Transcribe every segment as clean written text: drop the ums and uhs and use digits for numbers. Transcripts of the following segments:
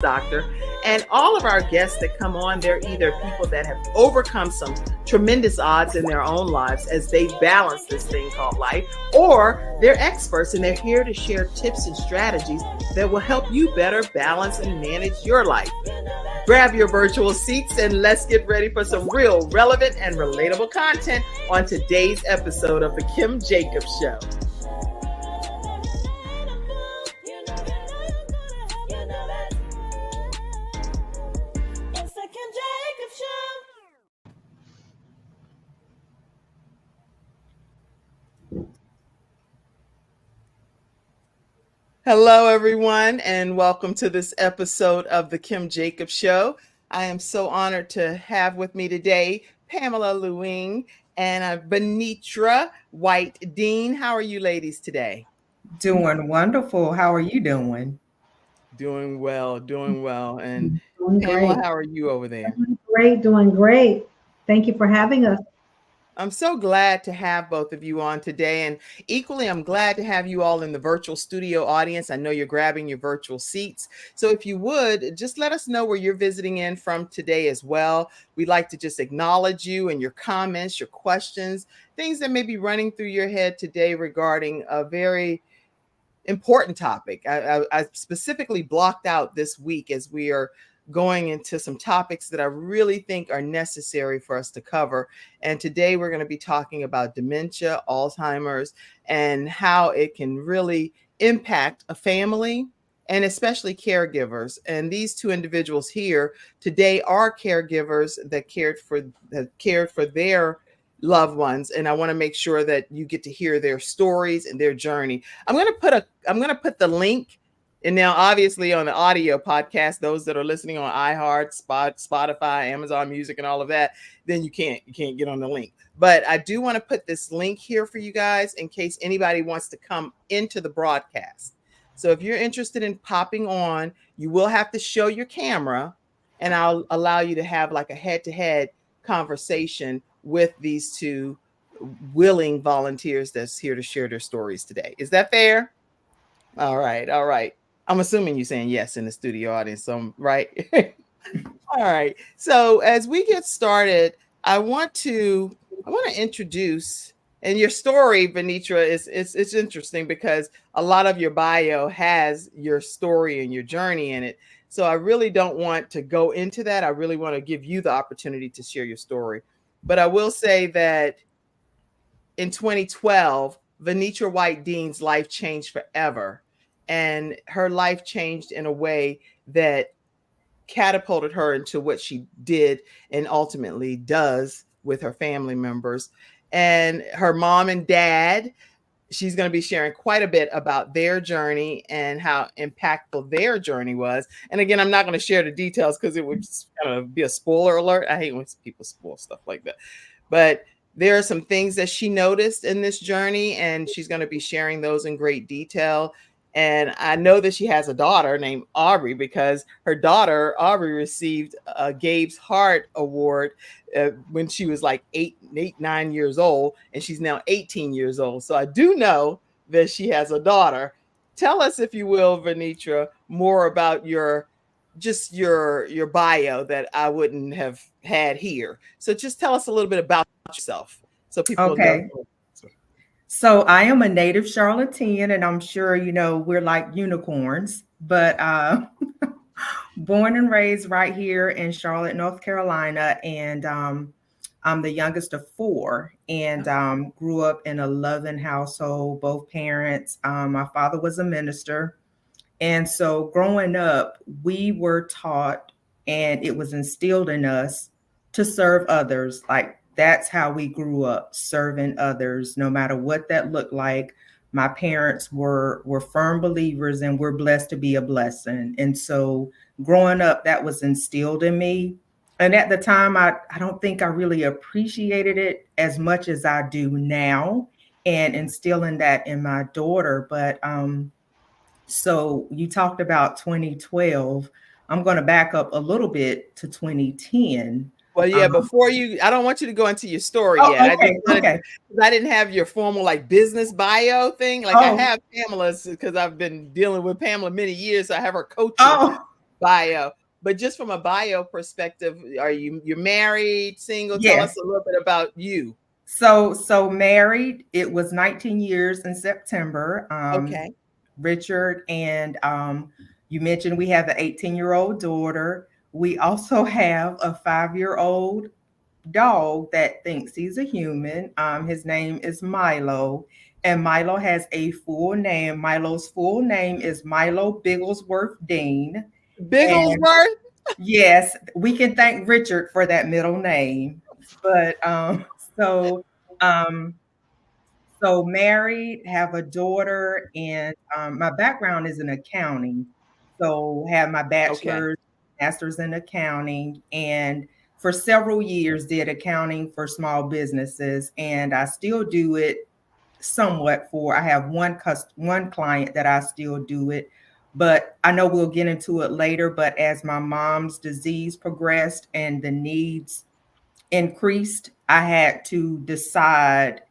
doctor. And all of our guests that come on, they're either people that have overcome some tremendous odds in their own lives as they balance this thing called life, or they're experts and they're here to share tips and strategies that will help you better balance and manage your life. Grab your virtual seats and let's get ready for some real relevant and relatable content on today's episode of The Kim Jacobs Show. Hello, everyone, and welcome to this episode of The Kim Jacobs Show. I am so honored to have with me today Pamela Lue-Hing and Vernita White-Dean. How are you ladies today? Doing wonderful. How are you doing? Doing well. And doing Pamela, great. how are you over there? Doing great. Thank you for having us. I'm so glad to have both of you on today. And equally, I'm glad to have you all in the virtual studio audience. I know you're grabbing your virtual seats. So if you would, just let us know where you're visiting in from today as well. We'd like to just acknowledge you and your comments, your questions, things that may be running through your head today regarding a very important topic. I specifically blocked out this week as we are going into some topics that I really think are necessary for us to cover. And today we're going to be talking about dementia, Alzheimer's, and how it can really impact a family and especially caregivers. And these two individuals here today are caregivers that cared for their loved ones, and I want to make sure that you get to hear their stories and their journey. I'm going to put the link. And now, obviously, on the audio podcast, those that are listening on iHeart, Spotify, Amazon Music, and all of that, then you can't get on the link. But I do want to put this link here for you guys in case anybody wants to come into the broadcast. So if you're interested in popping on, you will have to show your camera, and I'll allow you to have like a head-to-head conversation with these two willing volunteers that's here to share their stories today. Is that fair? All right. I'm assuming you're saying yes in the studio audience, so I'm right. All right. So as we get started, I want to introduce, and your story, Vernita, it's interesting because a lot of your bio has your story and your journey in it. So I really don't want to go into that. I really want to give you the opportunity to share your story. But I will say that in 2012, Vernita White-Dean's life changed forever. And her life changed in a way that catapulted her into what she did and ultimately does with her family members. And her mom and dad, she's going to be sharing quite a bit about their journey and how impactful their journey was. And again, I'm not going to share the details because it would just kind of be a spoiler alert. I hate when people spoil stuff like that. But there are some things that she noticed in this journey, and she's going to be sharing those in great detail. And I know that she has a daughter named Aubrey because her daughter, Aubrey, received a Gabe's Heart Award when she was like 9 years old, and she's now 18 years old. So I do know that she has a daughter. Tell us, if you will, Vernita, more about your bio that I wouldn't have had here. So just tell us a little bit about yourself so people know. So I am a native Charlottean, and I'm sure, we're like unicorns, but born and raised right here in Charlotte, North Carolina. And I'm the youngest of four, and grew up in a loving household, both parents. My father was a minister. And so growing up, we were taught, and it was instilled in us to serve others. Like, that's how we grew up, serving others, no matter what that looked like. My parents were firm believers, and we're blessed to be a blessing. And so growing up, that was instilled in me. And at the time, I don't think I really appreciated it as much as I do now, and instilling that in my daughter. But so you talked about 2012. I'm going to back up a little bit to 2010. Well, yeah, I don't want you to go into your story yet. Okay. I didn't have your formal like business bio thing. Like I have Pamela's because I've been dealing with Pamela many years. So I have her coaching bio. But just from a bio perspective, you're married, single? Tell us Yes. a little bit about you. So married. It was 19 years in September. Okay. Richard, and you mentioned we have an 18-year-old daughter. We also have a 5-year-old dog that thinks he's a human. His name is Milo, and Milo has a full name. Milo's full name is Milo Bigglesworth Dean. And Bigglesworth? yes, we can thank Richard for that middle name. But so um, so married, have a daughter, and my background is in accounting. So have my Okay. bachelor's, master's in accounting, and for several years did accounting for small businesses, and I still do it somewhat for. I have one client that I still do it, but I know we'll get into it later. But as my mom's disease progressed and the needs increased, I had to decide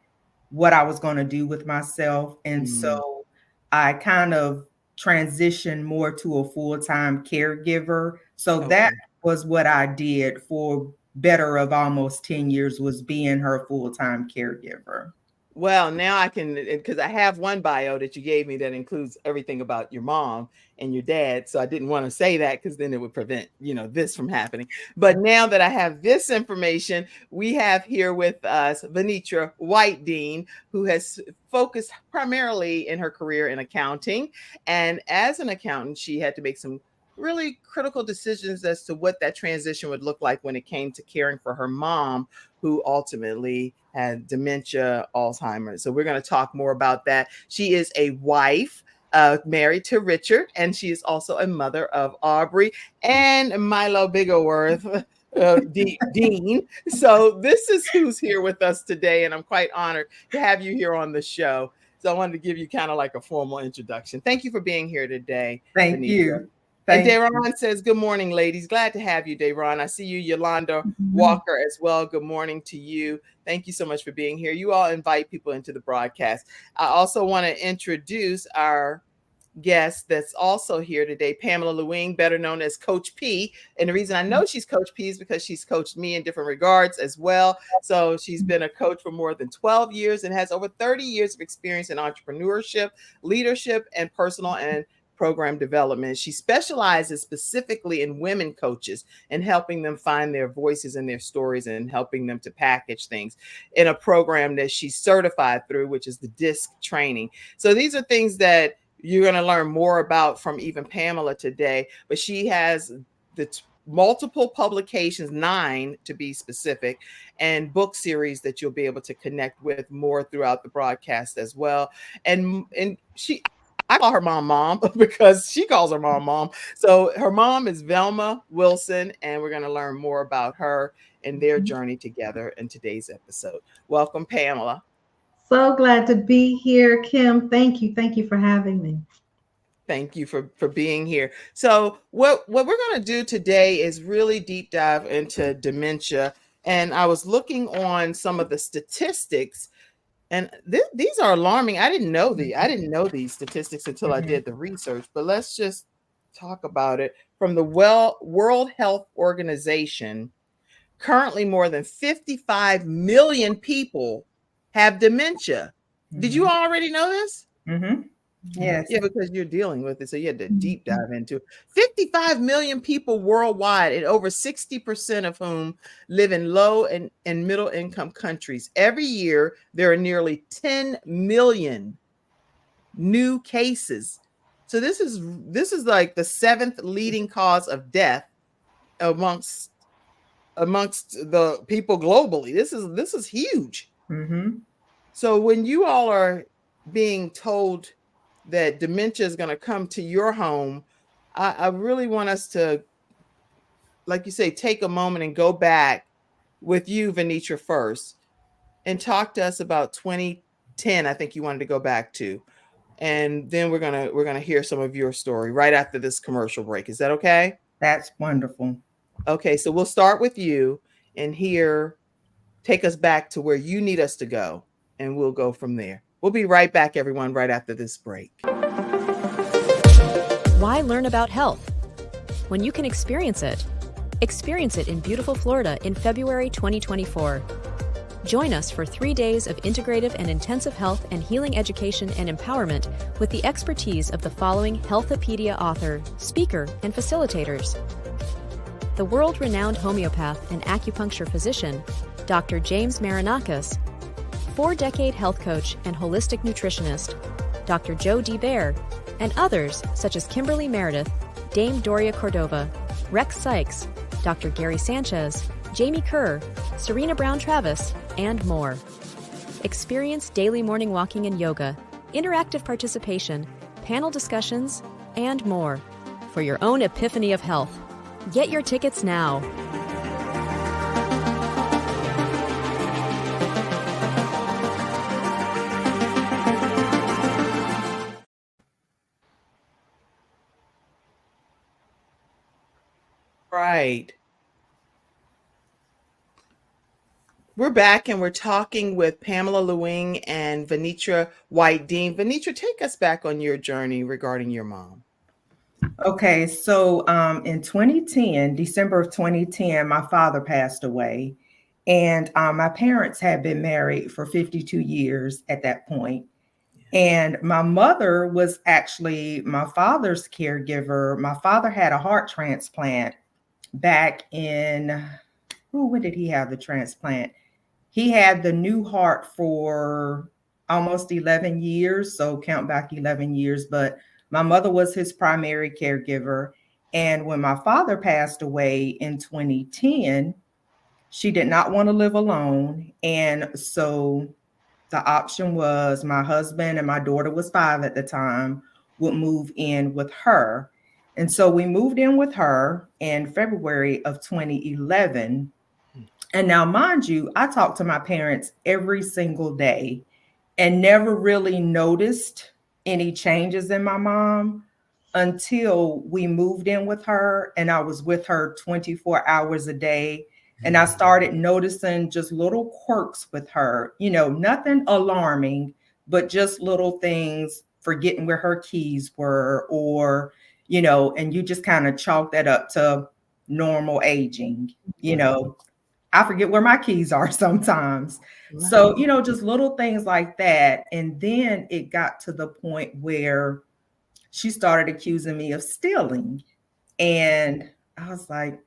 what I was going to do with myself. And Mm, so I kind of transitioned more to a full-time caregiver. So that okay. was what I did for better of almost 10 years, was being her full-time caregiver. Well, now I can, because I have one bio that you gave me that includes everything about your mom and your dad. So I didn't want to say that because then it would prevent, this from happening. But now that I have this information, we have here with us Vernita White Dean, who has focused primarily in her career in accounting. And as an accountant, she had to make some really critical decisions as to what that transition would look like when it came to caring for her mom, who ultimately had dementia, Alzheimer's. So we're going to talk more about that. She is a wife, married to Richard, and she is also a mother of Aubrey and Milo Bigglesworth. Dean. So this is who's here with us today, and I'm quite honored to have you here on the show. So I wanted to give you kind of like a formal introduction. Thank you for being here today, Thank Vernita. you. And Thank you. Dayron says, good morning, ladies. Glad to have you, Dayron. I see you, Yolanda Mhm. Walker, as well. Good morning to you. Thank you so much for being here. You all invite people into the broadcast. I also want to introduce our guest that's also here today, Pamela Lue-Hing, better known as Coach P. And the reason I know she's Coach P is because she's coached me in different regards as well. So she's been a coach for more than 12 years and has over 30 years of experience in entrepreneurship, leadership, and personal and program development. She specializes specifically in women coaches and helping them find their voices and their stories and helping them to package things in a program that she's certified through, which is the DISC training. So these are things that you're going to learn more about from even Pamela today, but she has the multiple publications, 9 to be specific, and book series that you'll be able to connect with more throughout the broadcast as well. And I call her mom because she calls her mom. So her mom is Velma Wilson, and we're going to learn more about her and their journey together in today's episode. Welcome, Pamela. So glad to be here, Kim. Thank you. Thank you for having me. Thank you for being here. So what we're going to do today is really deep dive into dementia. And I was looking on some of the statistics, and these are alarming. I didn't know these statistics until I did the research. But let's just talk about it. From the World Health Organization, currently more than 55 million people have dementia. Did you already know this? Mm-hmm. Yes. Yeah, because you're dealing with it. So you had to deep dive into it. 55 million people worldwide, and over 60% of whom live in low and middle income countries. Every year, there are nearly 10 million new cases. So this is like the 7th leading cause of death amongst the people globally. This is huge. Mm-hmm. So when you all are being told that dementia is going to come to your home, I really want us to, like you say, take a moment and go back with you, Vernita, first, and talk to us about 2010. I think you wanted to go back to, and then we're gonna hear some of your story right after this commercial break. Is that okay? That's wonderful. Okay, so we'll start with you and take us back to where you need us to go, and we'll go from there. We'll be right back, everyone, right after this break. Why learn about health? when you can experience it? Experience it in beautiful Florida in February 2024. Join us for 3 days of integrative and intensive health and healing education and empowerment with the expertise of the following Healthopedia author, speaker, and facilitators. The world-renowned homeopath and acupuncture physician, Dr. James Marinakis, 4-decade health coach and holistic nutritionist, Dr. Joe D. Bear, and others such as Kimberly Meredith, Dame Doria Cordova, Rex Sykes, Dr. Gary Sanchez, Jamie Kerr, Serena Brown-Travis, and more. Experience daily morning walking and yoga, interactive participation, panel discussions, and more for your own epiphany of health. Get your tickets now. Right. We're back and we're talking with Pamela Lue-Hing and Vernita White-Dean. Vernita, take us back on your journey regarding your mom. Okay, so in 2010, December of 2010, my father passed away. And my parents had been married for 52 years at that point. And my mother was actually my father's caregiver. My father had a heart transplant back in, when did he have the transplant? He had the new heart for almost 11 years. So count back 11 years. But my mother was his primary caregiver. And when my father passed away in 2010, she did not want to live alone. And so the option was my husband, and my daughter was 5 at the time, would move in with her. And so we moved in with her in February of 2011. And now, mind you, I talked to my parents every single day and never really noticed any changes in my mom until we moved in with her, and I was with her 24 hours a day. And I started noticing just little quirks with her, nothing alarming, but just little things, forgetting where her keys were, or, and you just kind of chalk that up to normal aging. I forget where my keys are sometimes. Right. So, just little things like that. And then it got to the point where she started accusing me of stealing. And I was like,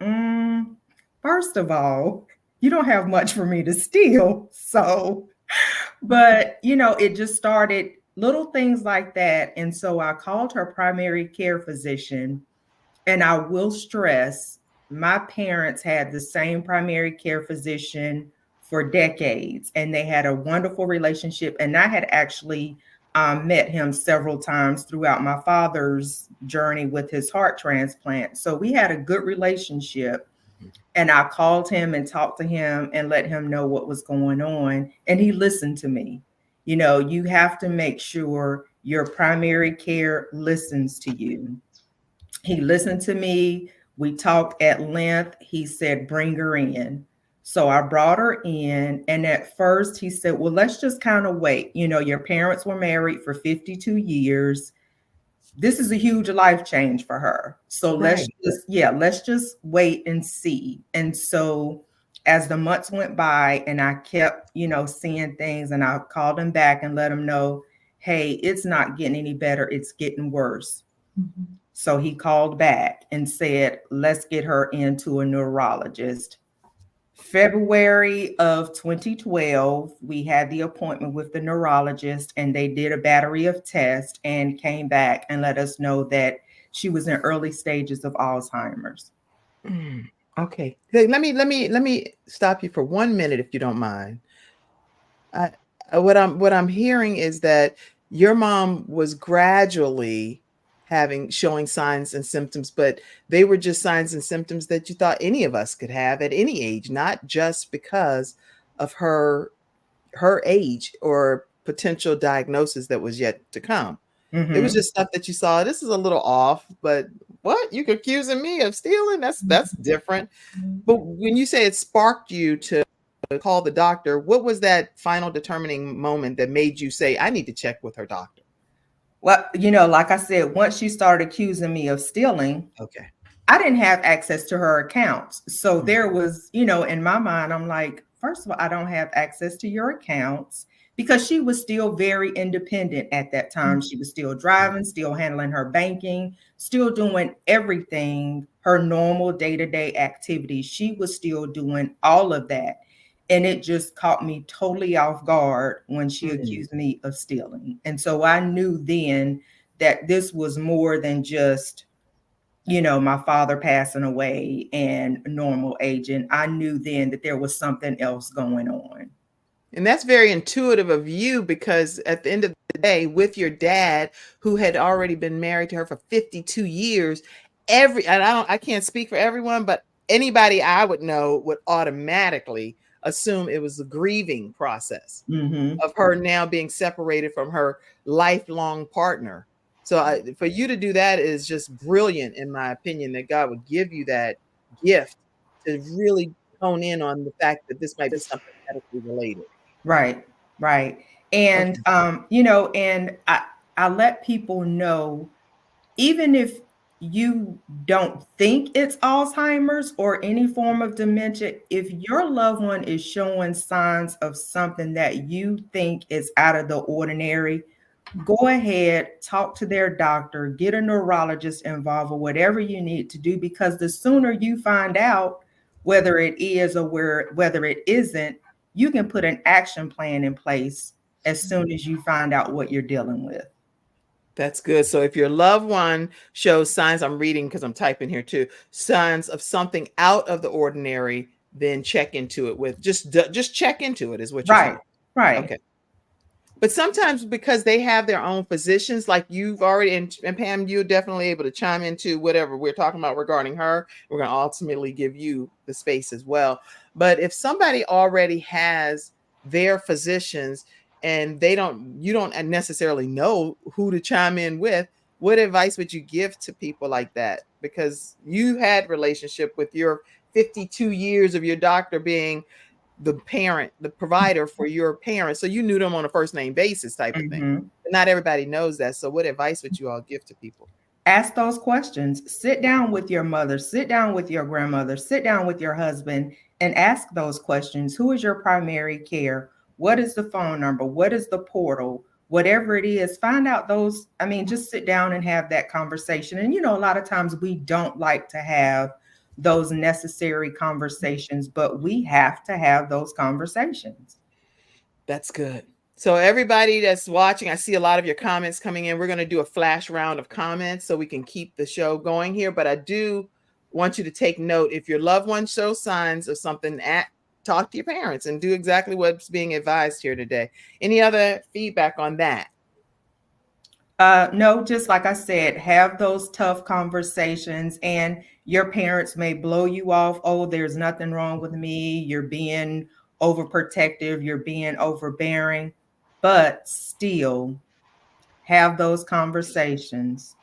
first of all, you don't have much for me to steal. So, but, it just started little things like that. And so I called her primary care physician. And I will stress, my parents had the same primary care physician for decades, and they had a wonderful relationship. And I had actually met him several times throughout my father's journey with his heart transplant. So we had a good relationship. And I called him and talked to him and let him know what was going on. And he listened to me. You have to make sure your primary care listens to you. He listened to me. We talked at length. He said, bring her in. So I brought her in. And at first he said, well, let's just kind of wait. Your parents were married for 52 years. This is a huge life change for her. So let's just wait and see. And so as the months went by and I kept, seeing things, and I called him back and let him know, hey, it's not getting any better. It's getting worse. Mm-hmm. So he called back and said, let's get her into a neurologist. February of 2012, we had the appointment with the neurologist, and they did a battery of tests and came back and let us know that she was in early stages of Alzheimer's. Okay. Let me stop you for 1 minute, if you don't mind. What I'm hearing is that your mom was gradually showing signs and symptoms, but they were just signs and symptoms that you thought any of us could have at any age, not just because of her age or potential diagnosis that was yet to come. Mm-hmm. It was just stuff that you saw. This is a little off, but what? You accusing me of stealing? That's different. But when you say it sparked you to call the doctor, what was that final determining moment that made you say, I need to check with her doctor? Well, like I said, once she started accusing me of stealing, okay, I didn't have access to her accounts. So there was, in my mind, I'm like, first of all, I don't have access to your accounts because she was still very independent at that time. She was still driving, still handling her banking, still doing everything, her normal day-to-day activities. She was still doing all of that. And it just caught me totally off guard when she accused me of stealing. And so I knew then that this was more than just my father passing away and normal aging. I knew then that there was something else going on. And that's very intuitive of you, because at the end of the day, with your dad, who had already been married to her for 52 years, and I can't speak for everyone, but anybody I would know would automatically assume it was a grieving process of her now being separated from her lifelong partner. So for you to do that is just brilliant, in my opinion, that God would give you that gift to really hone in on the fact that this might be something medically related. Right, right. And Okay. and I let people know, even if you don't think it's Alzheimer's or any form of dementia, if your loved one is showing signs of something that you think is out of the ordinary, go ahead, talk to their doctor, get a neurologist involved, or whatever you need to do, because the sooner you find out whether it is or whether it isn't, you can put an action plan in place as soon as you find out what you're dealing with. That's good. So if your loved one shows signs, I'm reading because I'm typing here too, signs of something out of the ordinary, then check into it with just check into it is what you're Right, saying. right. Okay. But sometimes, because they have their own physicians, like you've already, and Pam, you're definitely able to chime into whatever we're talking about regarding her. We're going to ultimately give you the space as well. But if somebody already has their physicians and you don't necessarily know who to chime in with, what advice would you give to people like that? Because you had relationship with your 52 years of your doctor being the parent, the provider for your parents. So you knew them on a first name basis type of thing. Mhm. But not everybody knows that. So what advice would you all give to people? Ask those questions. Sit down with your mother, sit down with your grandmother, sit down with your husband and ask those questions. Who is your primary care? What is the phone number? What is the portal? Whatever it is, find out those. I mean, just sit down and have that conversation. And, a lot of times we don't like to have those necessary conversations, but we have to have those conversations. That's good. So everybody that's watching, I see a lot of your comments coming in. We're going to do a flash round of comments so we can keep the show going here. But I do want you to take note. If your loved one shows signs of something, talk to your parents and do exactly what's being advised here today. Any other feedback on that? No, just like I said, have those tough conversations, and your parents may blow you off. Oh, there's nothing wrong with me. You're being overprotective. You're being overbearing, but still have those conversations.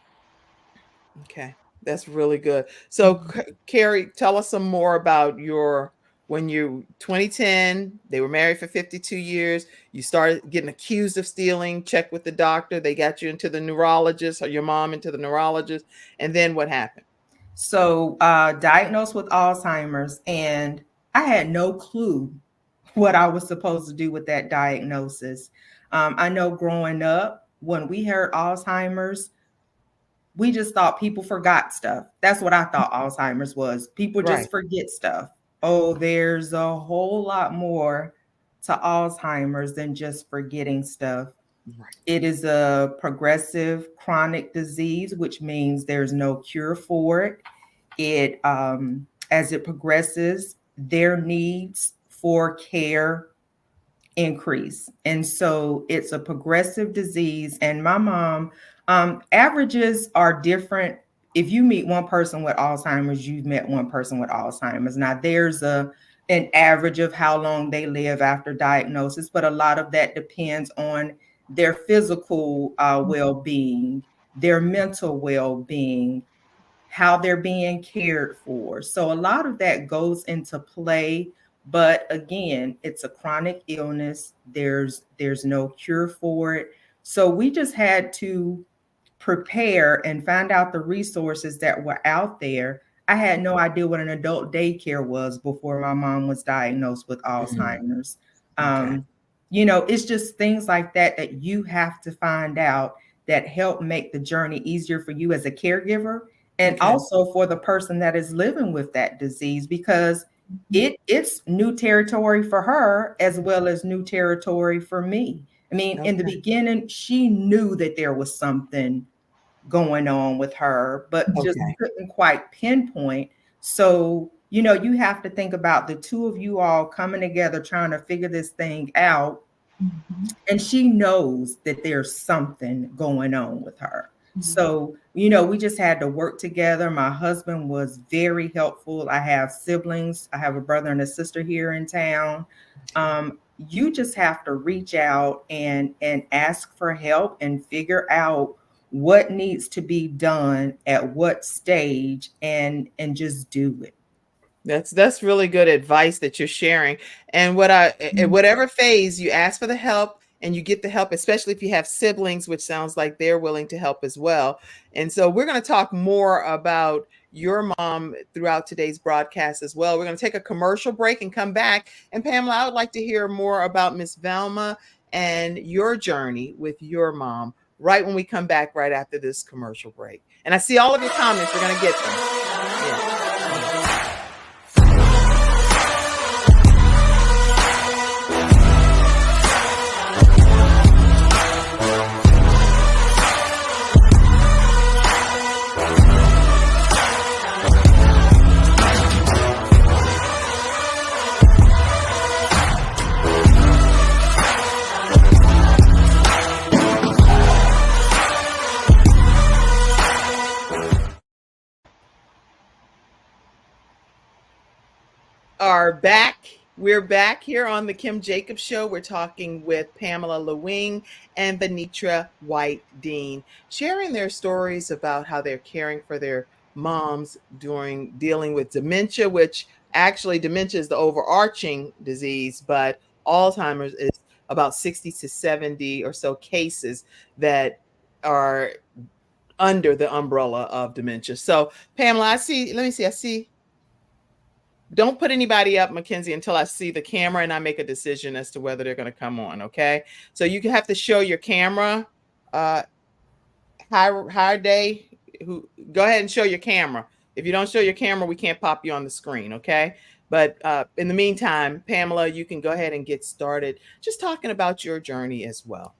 Okay, that's really good. So, Carrie, tell us some more about when you 2010, they were married for 52 years. You started getting accused of stealing, check with the doctor. They got you into the neurologist, or your mom into the neurologist. And then what happened? So, diagnosed with Alzheimer's, and I had no clue what I was supposed to do with that diagnosis. I know growing up, when we heard Alzheimer's, we just thought people forgot stuff. That's what I thought Alzheimer's was. People Right. just forget stuff. Oh, there's a whole lot more to Alzheimer's than just forgetting stuff. Right. It is a progressive chronic disease, which means there's no cure for it. As it progresses, their needs for care increase. And so it's a progressive disease. And my mom, averages are different. If you meet one person with Alzheimer's, you've met one person with Alzheimer's. Now there's an average of how long they live after diagnosis, but a lot of that depends on their physical well-being, their mental well-being, how they're being cared for. So a lot of that goes into play. But again, it's a chronic illness. There's no cure for it. So we just had to prepare and find out the resources that were out there. I had no idea what an adult daycare was before my mom was diagnosed with Alzheimer's. Okay. It's just things like that that you have to find out that help make the journey easier for you as a caregiver, and Okay. also for the person that is living with that disease, because it's new territory for her as well as new territory for me. I mean, in the Okay. beginning, she knew that there was something going on with her, but just Okay. couldn't quite pinpoint. So, you have to think about the two of you all coming together, trying to figure this thing out. Mhm. And she knows that there's something going on with her. Mhm. So, we just had to work together. My husband was very helpful. I have siblings. I have a brother and a sister here in town. You just have to reach out and ask for help and figure out what needs to be done at what stage, and just do it. That's really good advice that you're sharing. And at whatever phase you ask for the help and you get the help, especially if you have siblings, which sounds like they're willing to help as well. And so we're going to talk more about your mom throughout today's broadcast as well. We're going to take a commercial break and come back. And Pamela, I would like to hear more about Miss Velma and your journey with your mom right when we come back right after this commercial break. And I see all of your comments. We're going to get them. Yeah. Are back. We're back here on the Kim Jacobs Show. We're talking with Pamela Lue-Hing and Vernita White Dean, sharing their stories about how they're caring for their moms during dealing with dementia, which actually dementia is the overarching disease, but Alzheimer's is about 60 to 70 or so cases that are under the umbrella of dementia. So, Pamela, I see. Don't put anybody up, Mackenzie, until I see the camera and I make a decision as to whether they're going to come on. Okay. So you have to show your camera. High day. Who go ahead and show your camera. If you don't show your camera, we can't pop you on the screen. Okay. But in the meantime, Pamela, you can go ahead and get started just talking about your journey as well.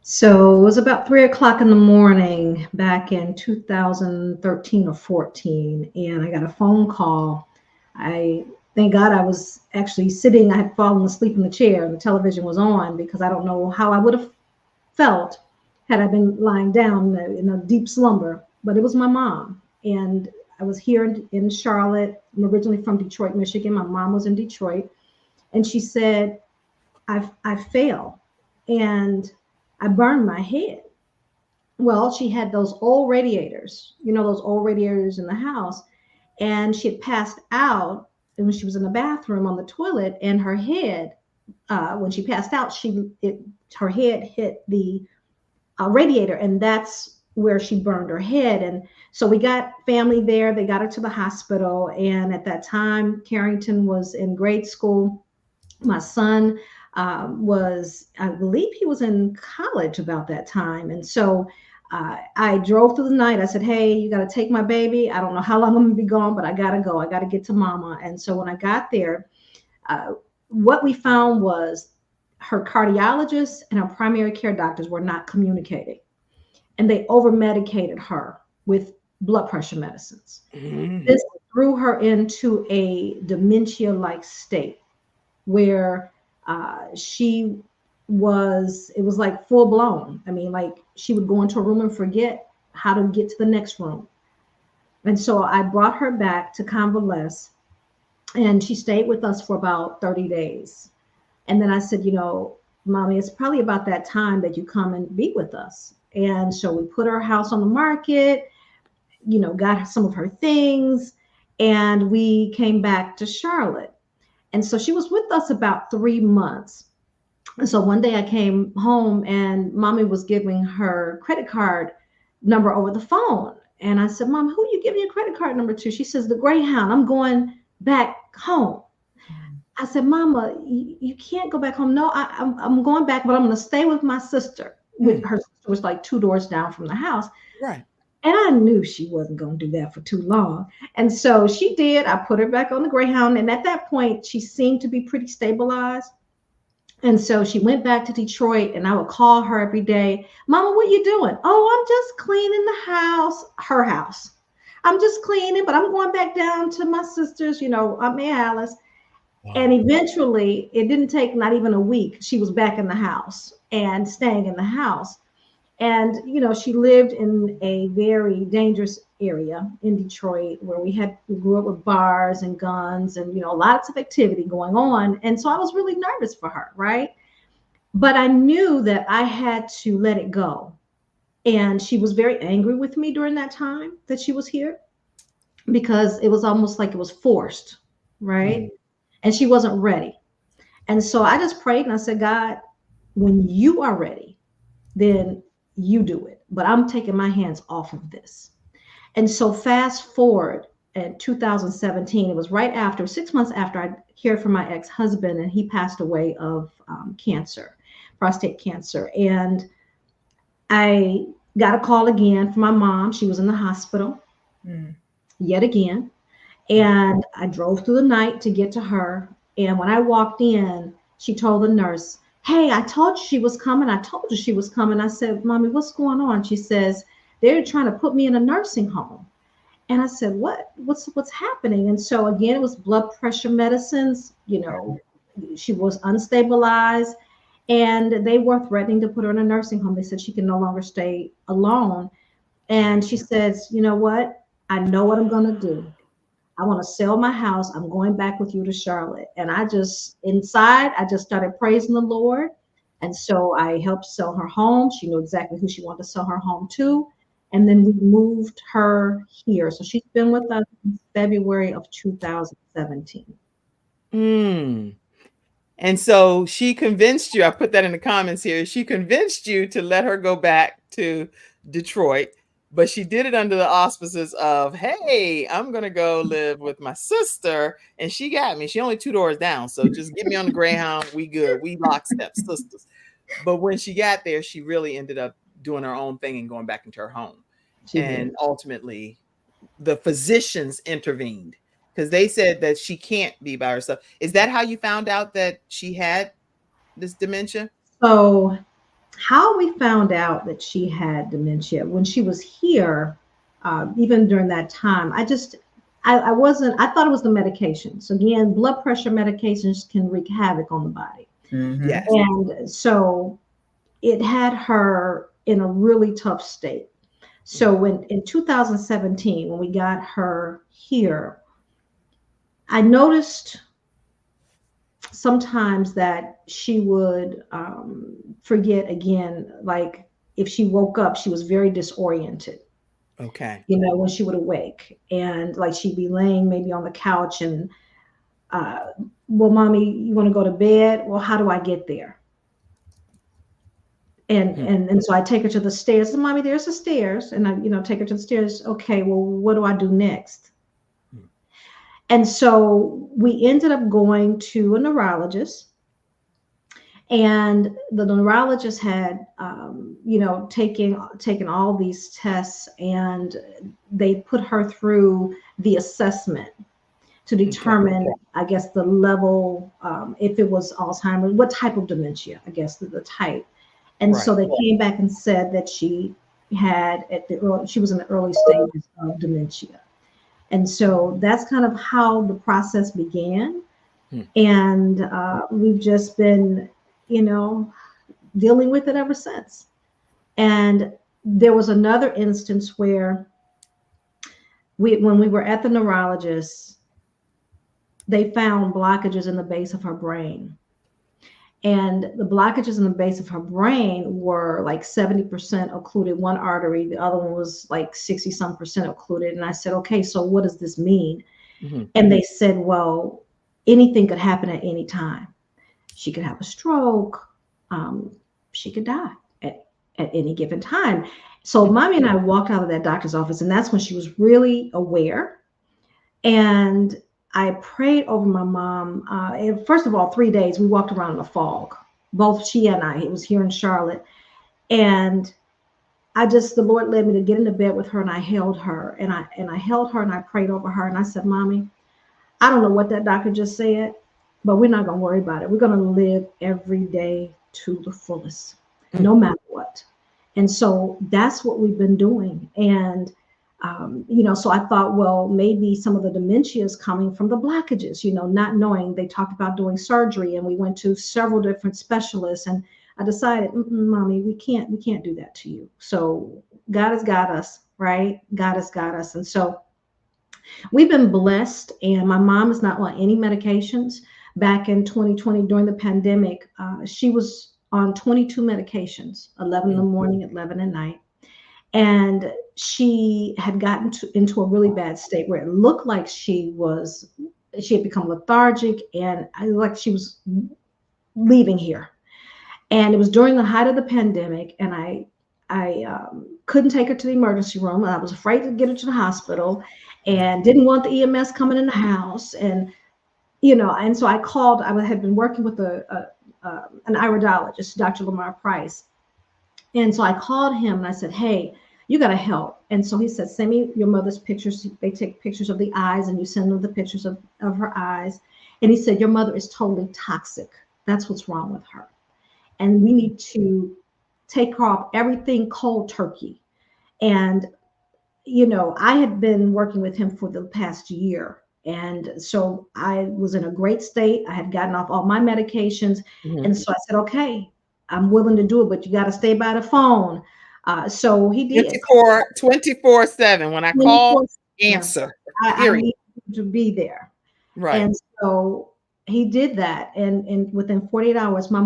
So it was about 3 o'clock in the morning back in 2013 or 14, and I got a phone call. Thank God I was actually sitting. I had fallen asleep in the chair. The television was on because I don't know how I would have felt had I been lying down in a deep slumber. But it was my mom, and I was here in Charlotte. I'm originally from Detroit, Michigan. My mom was in Detroit, and she said, I failed, and I burned my head. Well, she had those old radiators, those old radiators in the house, and she had passed out. And when she was in the bathroom on the toilet, and her head, when she passed out, her head hit the radiator, and that's where she burned her head. And so we got family there. They got her to the hospital, and at that time, Carrington was in grade school. My son I believe he was in college about that time. And so I drove through the night. I said, hey, you got to take my baby. I don't know how long I'm going to be gone, but I got to go. I got to get to mama. And so when I got there, what we found was her cardiologist and her primary care doctors were not communicating. And they over-medicated her with blood pressure medicines. Mm-hmm. This threw her into a dementia-like state where it was like full blown. I mean, like she would go into a room and forget how to get to the next room. And so I brought her back to convalesce, and she stayed with us for about 30 days. And then I said, Mommy, it's probably about that time that you come and be with us. And so we put her house on the market, got some of her things, and we came back to Charlotte. And so she was with us about 3 months. And so one day I came home and Mommy was giving her credit card number over the phone. And I said, Mom, who are you giving your credit card number to? She says, the Greyhound. I'm going back home. I said, Mama, you can't go back home. No, I'm going back, but I'm going to stay with my sister. With her sister was like 2 doors down from the house. Right. And I knew she wasn't going to do that for too long. And so she did. I put her back on the Greyhound. And at that point, she seemed to be pretty stabilized. And so she went back to Detroit, and I would call her every day. Mama, what you doing? Oh, I'm just cleaning the house, her house. I'm just cleaning, but I'm going back down to my sister's, Aunt May Alice. Wow. And eventually, it didn't take not even a week. She was back in the house and staying in the house. And, she lived in a very dangerous area in Detroit where we grew up with bars and guns and, lots of activity going on. And so I was really nervous for her, right? But I knew that I had to let it go. And she was very angry with me during that time that she was here because it was almost like it was forced, right? Mm-hmm. And she wasn't ready. And so I just prayed and I said, God, when you are ready, then you do it, but I'm taking my hands off of this. And so fast forward in 2017, it was right after, 6 months after I cared for my ex-husband, and he passed away of cancer, prostate cancer. And I got a call again from my mom. She was in the hospital yet again. And I drove through the night to get to her. And when I walked in, she told the nurse, hey, I told you she was coming. I told you she was coming. I said, Mommy, what's going on? She says, they're trying to put me in a nursing home. And I said, what's happening? And so again, it was blood pressure medicines. She was unstabilized and they were threatening to put her in a nursing home. They said she can no longer stay alone. And she says, you know what? I know what I'm going to do. I want to sell my house. I'm going back with you to Charlotte. And I just started praising the Lord. And so I helped sell her home. She knew exactly who she wanted to sell her home to. And then we moved her here. So she's been with us since February of 2017. And so she convinced you, I put that in the comments here, she convinced you to let her go back to Detroit. But she did it under the auspices of, hey, I'm going to go live with my sister. And she got me. She only 2 doors down. So just get me on the Greyhound. We good. We lockstep sisters. But when she got there, she really ended up doing her own thing and going back into her home. And ultimately, the physicians intervened because they said that she can't be by herself. Is that how you found out that she had this dementia? So how we found out that she had dementia when she was here, even during that time, I thought it was the medication. So again, blood pressure medications can wreak havoc on the body. Mm-hmm. Yes. And so it had her in a really tough state. So in 2017, when we got her here, I noticed sometimes that she would forget again, like if she woke up, she was very disoriented. Okay. When she would awake, and like she'd be laying maybe on the couch and, well, Mommy, you want to go to bed? Well, how do I get there? And so I take her to the stairs. And, Mommy, there's the stairs. And I, take her to the stairs. Okay, well, what do I do next? And so we ended up going to a neurologist, and the neurologist had, taken all these tests, and they put her through the assessment to determine, I guess, the level, if it was Alzheimer's, what type of dementia, I guess, the type. And so they came back and said that she was in the early stages of dementia. And so that's kind of how the process began. And we've just been, dealing with it ever since. And there was another instance where when we were at the neurologist, they found blockages in the base of her brain. And the blockages in the base of her brain were like 70% occluded one artery. The other one was like 60-some% occluded. And I said, okay, so what does this mean? Mm-hmm. And they said, well, anything could happen at any time. She could have a stroke. She could die at any given time. So mommy and I walked out of that doctor's office, and that's when she was really aware. And I prayed over my mom. And first of all, 3 days we walked around in the fog, both she and I. It was here in Charlotte, and the Lord led me to get into bed with her, and I held her, and I held her, and I prayed over her, and I said, "Mommy, I don't know what that doctor just said, but we're not gonna worry about it. We're gonna live every day to the fullest, no matter what." And so that's what we've been doing. And so I thought, well, maybe some of the dementia is coming from the blockages, not knowing. They talked about doing surgery, and we went to several different specialists, and I decided, Mommy, we can't do that to you. So God has got us, right? God has got us. And so we've been blessed, and my mom is not on any medications. Back in 2020, during the pandemic, she was on 22 medications, 11 in the morning, 11 at night. And she had gotten into a really bad state where it looked like she had become lethargic, and like she was leaving here. And it was during the height of the pandemic, and I couldn't take her to the emergency room. I was afraid to get her to the hospital, and didn't want the EMS coming in the house. And and so I called. I had been working with an iridologist, Dr. Lamar Price, and so I called him and I said, "Hey, you got to help." And so he said, "Send me your mother's pictures." They take pictures of the eyes, and you send them the pictures of her eyes. And he said, "Your mother is totally toxic. That's what's wrong with her. And we need to take her off everything cold turkey." And, I had been working with him for the past year. And so I was in a great state. I had gotten off all my medications. And so I said, "Okay, I'm willing to do it, but you got to stay by the phone." So he did. 24/7. When I call, answer. I need to be there. Right. And so he did that. And within 48 hours, my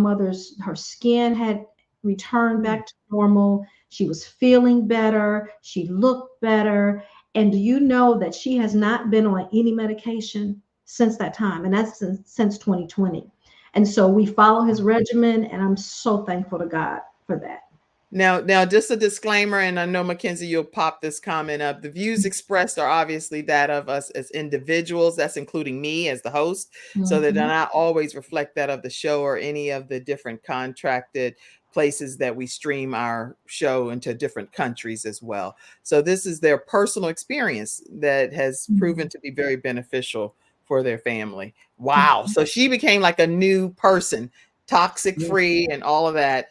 her skin had returned back to normal. She was feeling better. She looked better. And do you know that she has not been on any medication since that time? And that's since 2020. And so we follow his regimen, and I'm so thankful to God for that. Now, just a disclaimer, and I know, Mackenzie, you'll pop this comment up. The views expressed are obviously that of us as individuals. That's including me as the host. So they do not always reflect that of the show or any of the different contracted places that we stream our show into different countries as well. So this is their personal experience that has proven to be very beneficial for their family. Wow. So she became like a new person, toxic free and all of that.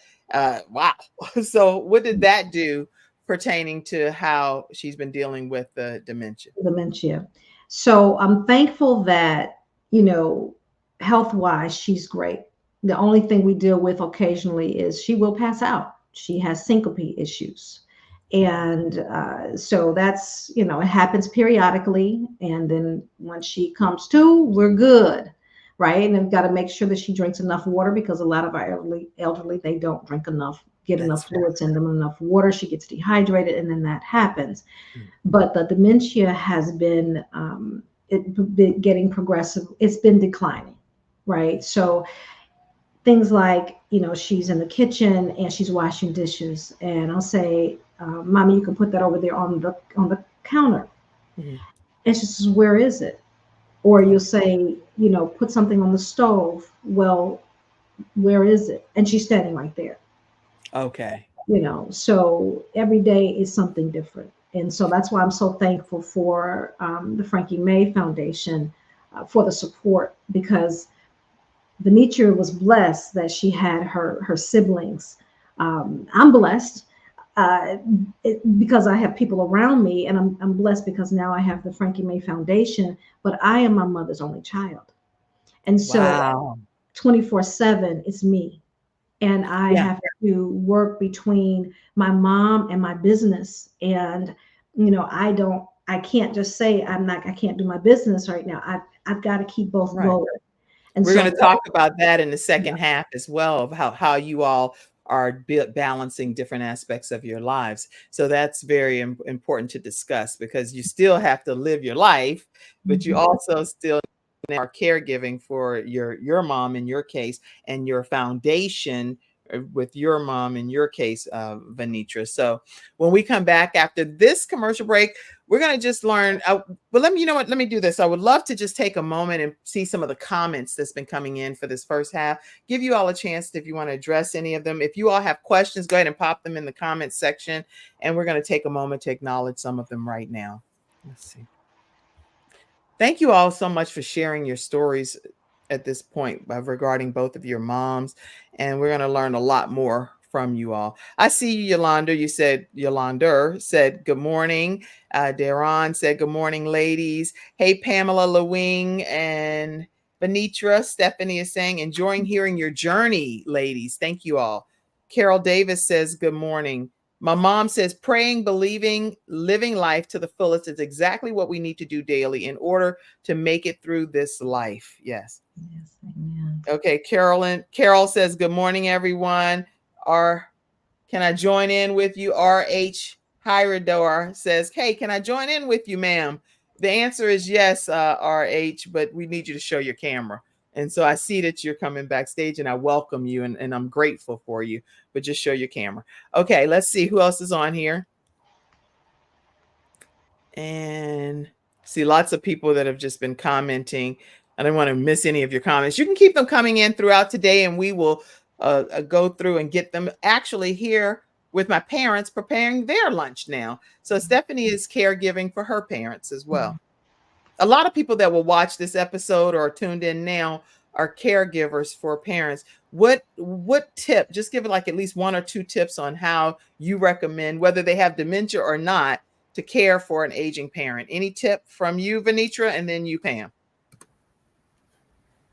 Wow. So what did that do pertaining to how she's been dealing with the dementia? So I'm thankful that, health-wise, she's great. The only thing we deal with occasionally is she will pass out. She has syncope issues. And so that's, it happens periodically. And then when she comes to, we're good. Right. And we've got to make sure that she drinks enough water, because a lot of our elderly, they don't drink enough, enough fluids in them, enough water. She gets dehydrated, and then that happens. But the dementia has been getting progressive. It's been declining. Right. So things like, she's in the kitchen and she's washing dishes, and I'll say, "Mommy, you can put that over there on the counter." And she says, "Where is it?" Or you'll say, "Put something on the stove." "Well, where is it?" And she's standing right there. Okay. So every day is something different. And so that's why I'm so thankful for the Frankie May Foundation for the support, because Vernita was blessed that she had her siblings. I'm blessed because I have people around me, and I'm blessed because now I have the Frankie May Foundation, but I am my mother's only child. And so 24/7 is me. And I have to work between my mom and my business. And, I can't just say I can't do my business right now. I've got to keep both going. And we're going to talk about that in the second half as well, of how you all are balancing different aspects of your lives. So that's very important to discuss, because you still have to live your life, but you also still are caregiving for your mom in your case, and your foundation with your mom in your case, Vernita. So when we come back after this commercial break, we're going to just learn. But let me do this. I would love to just take a moment and see some of the comments that's been coming in for this first half. Give you all a chance if you want to address any of them. If you all have questions, go ahead and pop them in the comments section. And we're going to take a moment to acknowledge some of them right now. Let's see. Thank you all so much for sharing your stories at this point regarding both of your moms. And we're going to learn a lot more from you all. I see you, Yolanda. Yolanda said, good morning. Daron said, good morning, ladies. Hey, Pamela, Lue-Hing, and Vernita. Stephanie is saying, enjoying hearing your journey, ladies. Thank you all. Carol Davis says, good morning. My mom says, praying, believing, living life to the fullest is exactly what we need to do daily in order to make it through this life. Yes. Yes, amen. Okay, Carol says, good morning, everyone. Can I join in with you? RH Hyrador says, hey, can I join in with you, ma'am? The answer is yes, RH, but we need you to show your camera. And so I see that you're coming backstage and I welcome you and I'm grateful for you, but just show your camera. Okay, let's see who else is on here. And see lots of people that have just been commenting. I don't want to miss any of your comments. You can keep them coming in throughout today and we will go through and get them actually here with my parents preparing their lunch now. So Stephanie is caregiving for her parents as well. A lot of people that will watch this episode or are tuned in now are caregivers for parents. What tip, just give it like at least one or two tips on how you recommend, whether they have dementia or not, to care for an aging parent. Any tip from you, Vernita, and then you, Pam?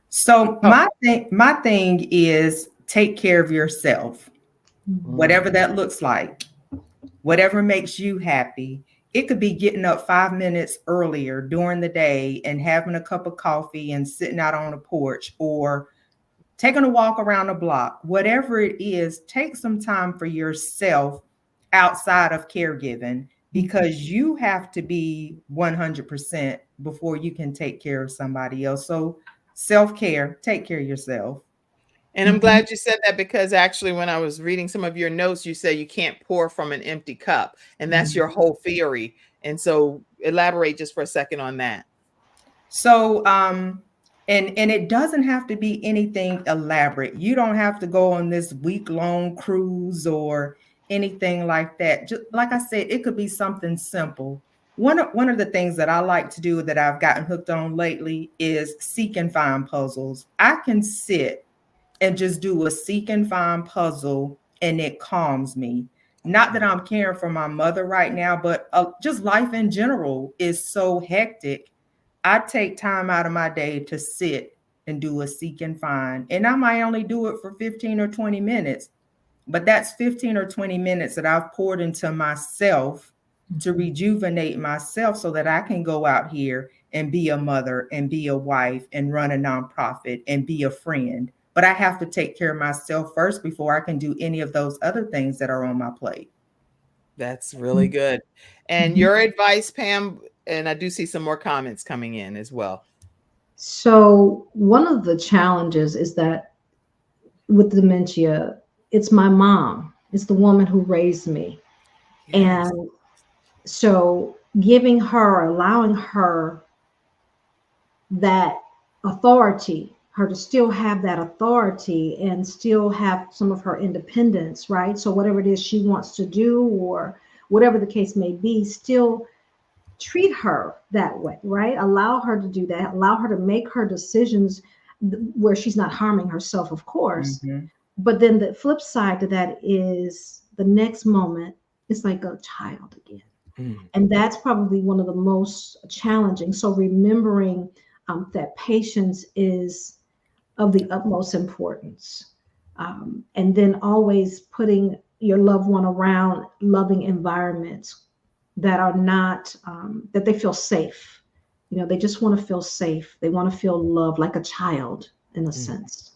So my thing is take care of yourself, whatever that looks like, whatever makes you happy. It could be getting up 5 minutes earlier during the day and having a cup of coffee and sitting out on the porch, or taking a walk around the block. Whatever it is, take some time for yourself outside of caregiving, because you have to be 100% before you can take care of somebody else. So self-care, take care of yourself. And I'm glad you said that, because actually when I was reading some of your notes, you say you can't pour from an empty cup, and that's your whole theory. And so elaborate just for a second on that. So, and it doesn't have to be anything elaborate. You don't have to go on this week-long cruise or anything like that. Just like I said, it could be something simple. One of the things that I like to do that I've gotten hooked on lately is seek and find puzzles. I can sit and just do a seek and find puzzle and it calms me. Not that I'm caring for my mother right now, but just life in general is so hectic. I take time out of my day to sit and do a seek and find. And I might only do it for 15 or 20 minutes, but that's 15 or 20 minutes that I've poured into myself to rejuvenate myself so that I can go out here and be a mother and be a wife and run a nonprofit and be a friend. But I have to take care of myself first before I can do any of those other things that are on my plate. That's really good. And your advice, Pam, and I do see some more comments coming in as well. So one of the challenges is that with dementia, it's my mom. It's the woman who raised me. Yes. And so giving her, allowing her that authority, her to still have that authority and still have some of her independence, right? So whatever it is she wants to do or whatever the case may be, still treat her that way, right? Allow her to do that. Allow her to make her decisions where she's not harming herself, of course. But then the flip side to that is the next moment, it's like a child again. And that's probably one of the most challenging. So remembering that patience is of the utmost importance. And then always putting your loved one around loving environments that are not, that they feel safe. You know, they just want to feel safe. They want to feel loved like a child in a sense.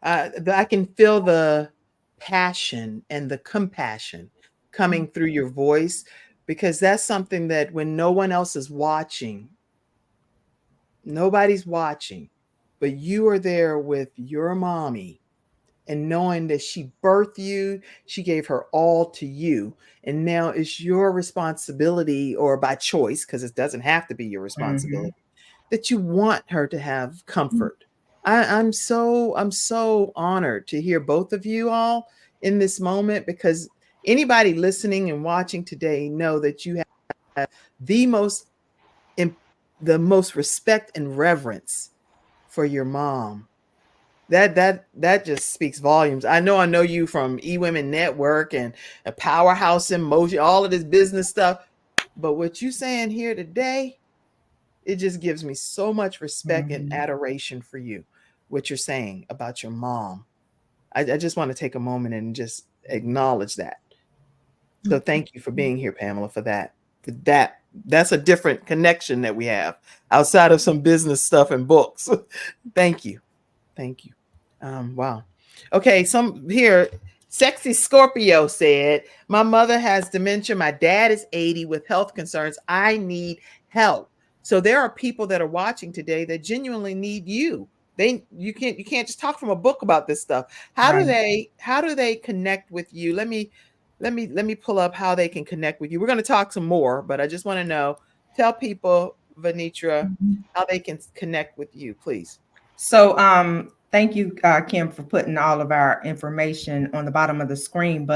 I can feel the passion and the compassion coming through your voice, because that's something that when no one else is watching, nobody's watching, but you are there with your mommy and knowing that she birthed you, she gave her all to you. And now it's your responsibility, or by choice, because it doesn't have to be your responsibility, that you want her to have comfort. I'm so honored to hear both of you all in this moment, because anybody listening and watching today know that you have the most the most respect and reverence for your mom. That just speaks volumes. I know you from eWomen Network and a Powerhouse Emoji, all of this business stuff. But what you saying here today, it just gives me so much respect and adoration for you, what you're saying about your mom. I just want to take a moment and just acknowledge that. So thank you for being here, Pamela, for that. That's a different connection that we have outside of some business stuff and books. Thank you. Thank you. Wow. Okay, some here. Sexy Scorpio said, my mother has dementia. My dad is 80 with health concerns. I need help. So there are people that are watching today that genuinely need you. You can't just talk from a book about this stuff. How do they connect with you? Let me pull up how they can connect with you. We're going to talk some more, but I just want to know, tell people, Vernita, how they can connect with you, please. So thank you, Kim, for putting all of our information on the bottom of the screen.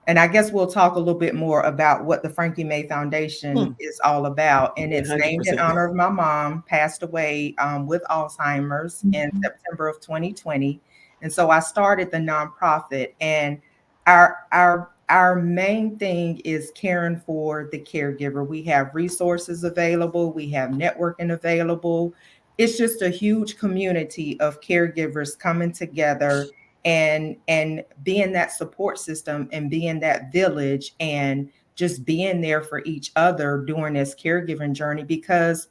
And I guess we'll talk a little bit more about what the Frankie May Foundation is all about. And it's named in 100%. honor of my mom, passed away with Alzheimer's in September of 2020. And so I started the nonprofit, and our main thing is caring for the caregiver. We have resources available, we have networking available. It's just a huge community of caregivers coming together and being that support system and being that village and just being there for each other during this caregiving journey, because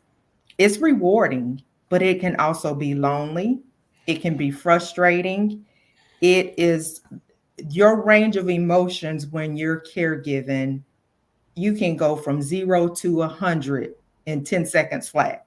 it's rewarding, but it can also be lonely. It can be frustrating. It is your range of emotions when you're caregiving. You can go from 0 to 100 in 10 seconds flat.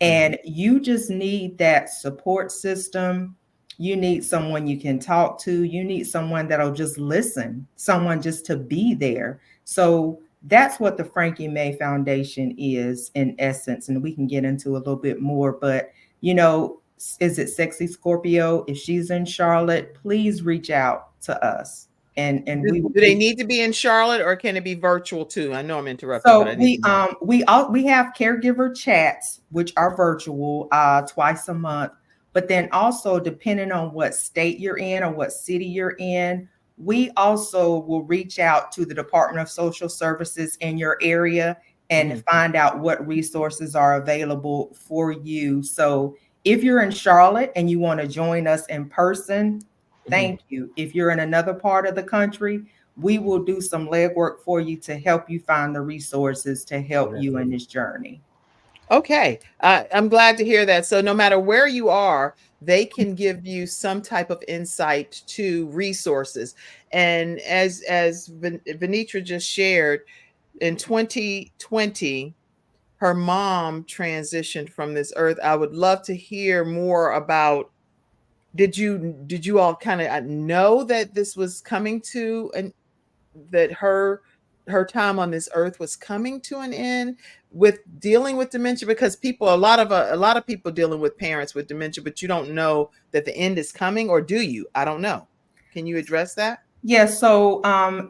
And you just need that support system. You need someone you can talk to. You need someone that'll just listen, someone just to be there. So that's what the Frankie May Foundation is in essence. And we can get into a little bit more. But, is it Sexy Scorpio? If she's in Charlotte, please reach out to us. And do they need to be in Charlotte, or can it be virtual too? I know I'm interrupting, so but I need to we have caregiver chats, which are virtual twice a month. But then also, depending on what state you're in or what city you're in, we also will reach out to the Department of Social Services in your area and find out what resources are available for you. So if you're in Charlotte and you want to join us in person, thank you. If you're in another part of the country, we will do some legwork for you to help you find the resources to help you in this journey. Okay. I'm glad to hear that. So no matter where you are, they can give you some type of insight to resources. And as Vernita just shared, in 2020, her mom transitioned from this earth. I would love to hear more about, did you all kind of know that this was coming to an that her time on this earth was coming to an end with dealing with dementia? Because a lot of people dealing with parents with dementia, but you don't know that the end is coming, or do you? I don't know. Can you address that? Yeah, so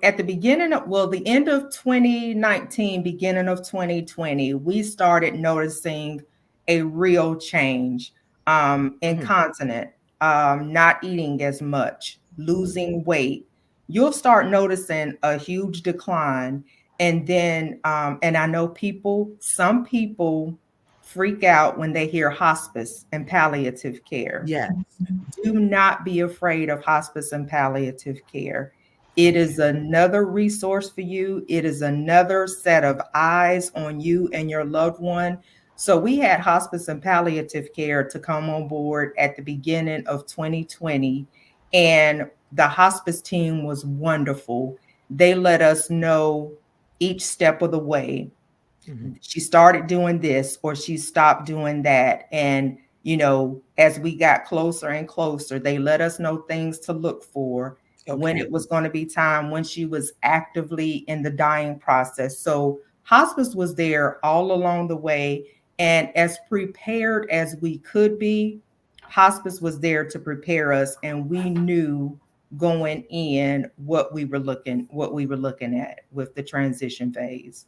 at the the end of 2019, beginning of 2020, we started noticing a real change in continent, not eating as much, losing weight. You'll start noticing a huge decline. And then, and I know some people freak out when they hear hospice and palliative care. Yes. Do not be afraid of hospice and palliative care. It is another resource for you. It is another set of eyes on you and your loved one. So we had hospice and palliative care to come on board at the beginning of 2020. And the hospice team was wonderful. They let us know each step of the way. She started doing this or she stopped doing that. And as we got closer and closer, they let us know things to look for, when it was going to be time, when she was actively in the dying process. So hospice was there all along the way. And as prepared as we could be, hospice was there to prepare us. And we knew going in what we were looking at with the transition phase.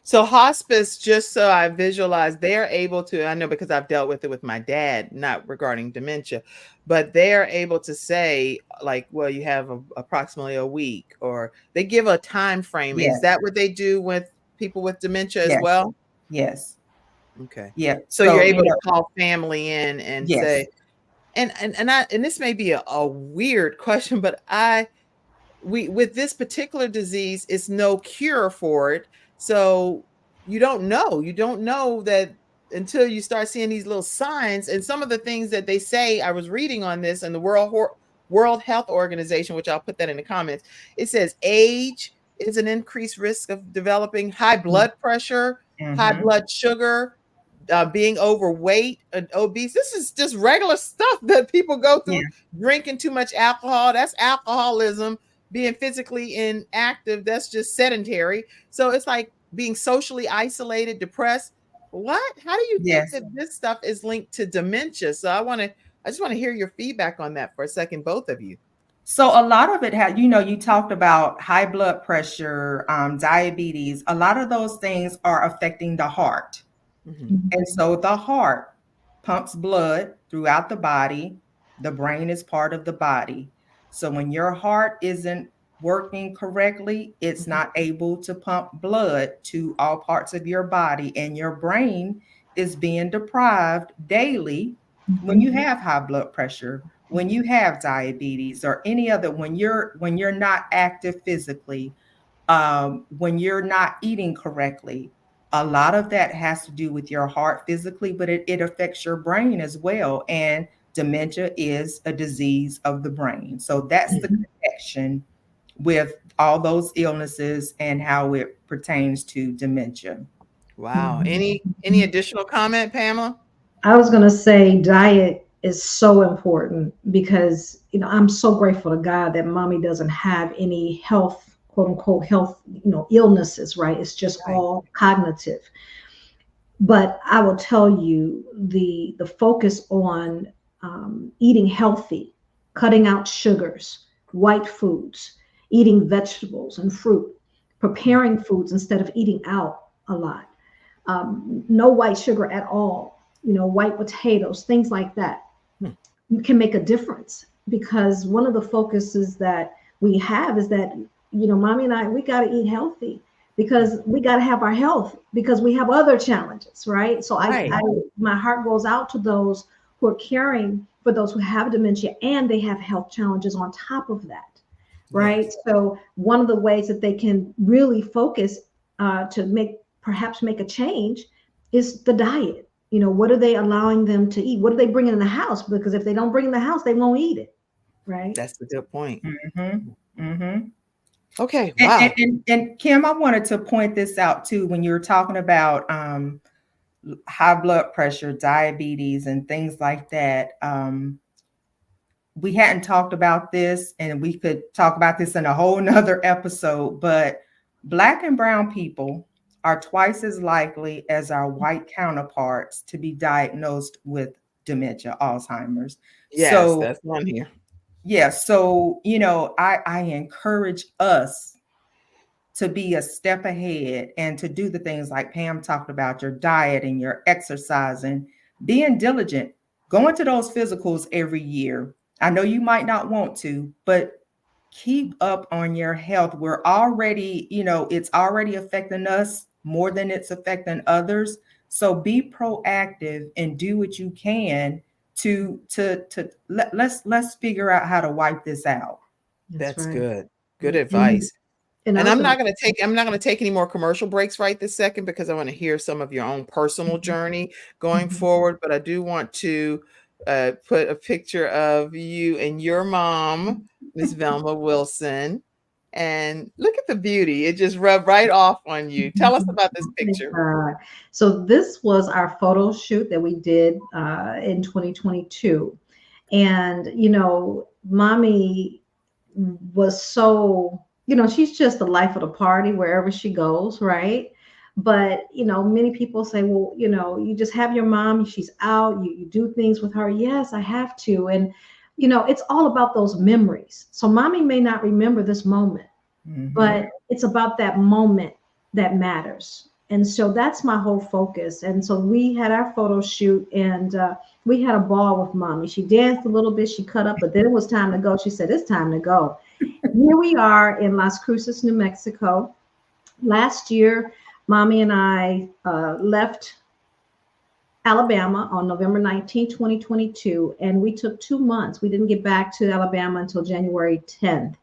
So hospice, just so I visualize, they're able to, I know because I've dealt with it with my dad, not regarding dementia, but they're able to say like, well, you have approximately a week, or they give a time frame. Yes. Is that what they do with people with dementia Yes. as well? Yes. Okay. Yeah. So you're able to call family in and yes. say, and this may be a weird question, but with this particular disease, it's no cure for it. So you don't know that until you start seeing these little signs. And some of the things that they say, I was reading on this, and the World Health Organization, which I'll put that in the comments, it says age is an increased risk of developing high blood pressure, high blood sugar, being overweight and obese. This is just regular stuff that people go through. Drinking too much alcohol, that's alcoholism. Being physically inactive, that's just sedentary. So it's like being socially isolated, depressed. What? How do you think that this stuff is linked to dementia? So I just want to hear your feedback on that for a second, both of you. So a lot of it had, you talked about high blood pressure, diabetes. A lot of those things are affecting the heart. And so the heart pumps blood throughout the body. The brain is part of the body. So when your heart isn't working correctly, it's not able to pump blood to all parts of your body, and your brain is being deprived daily when you have high blood pressure, when you have diabetes, or any other, when you're not active physically, when you're not eating correctly. A lot of that has to do with your heart physically, but it affects your brain as well. And dementia is a disease of the brain. So that's the connection with all those illnesses and how it pertains to dementia. Wow. Any additional comment, Pamela? I was going to say diet is so important because, I'm so grateful to God that mommy doesn't have any health, quote unquote, health, illnesses, right? It's just all cognitive. But I will tell you the focus on eating healthy, cutting out sugars, white foods, eating vegetables and fruit, preparing foods instead of eating out a lot. No white sugar at all, white potatoes, things like that. Can make a difference, because one of the focuses that we have is that, mommy and I, we got to eat healthy because we got to have our health, because we have other challenges, right? So my heart goes out to those who are caring for those who have dementia and they have health challenges on top of that, right? Yes. So one of the ways that they can really focus to perhaps make a change is the diet. What are they allowing them to eat? What are they bringing in the house? Because if they don't bring in the house, they won't eat it, right? That's a good point. Okay. Wow. And Kim, I wanted to point this out too. When you were talking about high blood pressure, diabetes, and things like that, we hadn't talked about this, and we could talk about this in a whole nother episode, but Black and brown people are twice as likely as our white counterparts to be diagnosed with dementia, Alzheimer's. Yes, so, that's one here. Yeah. So, I encourage us to be a step ahead and to do the things like Pam talked about, your diet and your exercise and being diligent, going to those physicals every year. I know you might not want to, but keep up on your health. We're already, it's already affecting us more than it's affecting others. So be proactive and do what you can to let's figure out how to wipe this out. That's right. Good advice. And I'm not going to take any more commercial breaks right this second, because I want to hear some of your own personal journey going forward. But I do want to put a picture of you and your mom, Miss Velma Wilson. And look at the beauty. It just rubbed right off on you. Tell us about this Thank picture. God. So this was our photo shoot that we did in 2022. And, mommy was so, she's just the life of the party wherever she goes, right? But, many people say, well, you just have your mom, she's out, you do things with her. Yes, I have to. And, it's all about those memories. So mommy may not remember this moment, but it's about that moment that matters. And so that's my whole focus. And so we had our photo shoot, and we had a ball with mommy. She danced a little bit, she cut up, but then it was time to go. She said, it's time to go. Here we are in Las Cruces, New Mexico. Last year, mommy and I left Alabama on November 19, 2022, and we took 2 months. We didn't get back to Alabama until January 10th.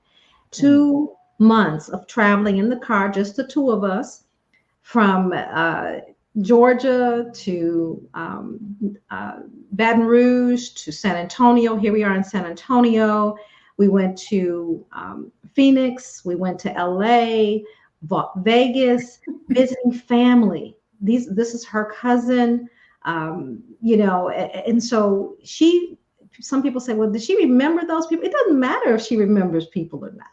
2 months of traveling in the car, just the two of us, from Georgia to Baton Rouge to San Antonio. Here we are in San Antonio. We went to Phoenix. We went to LA, Vegas, visiting family. This is her cousin, and so some people say, well, did she remember those people? It doesn't matter if she remembers people or not.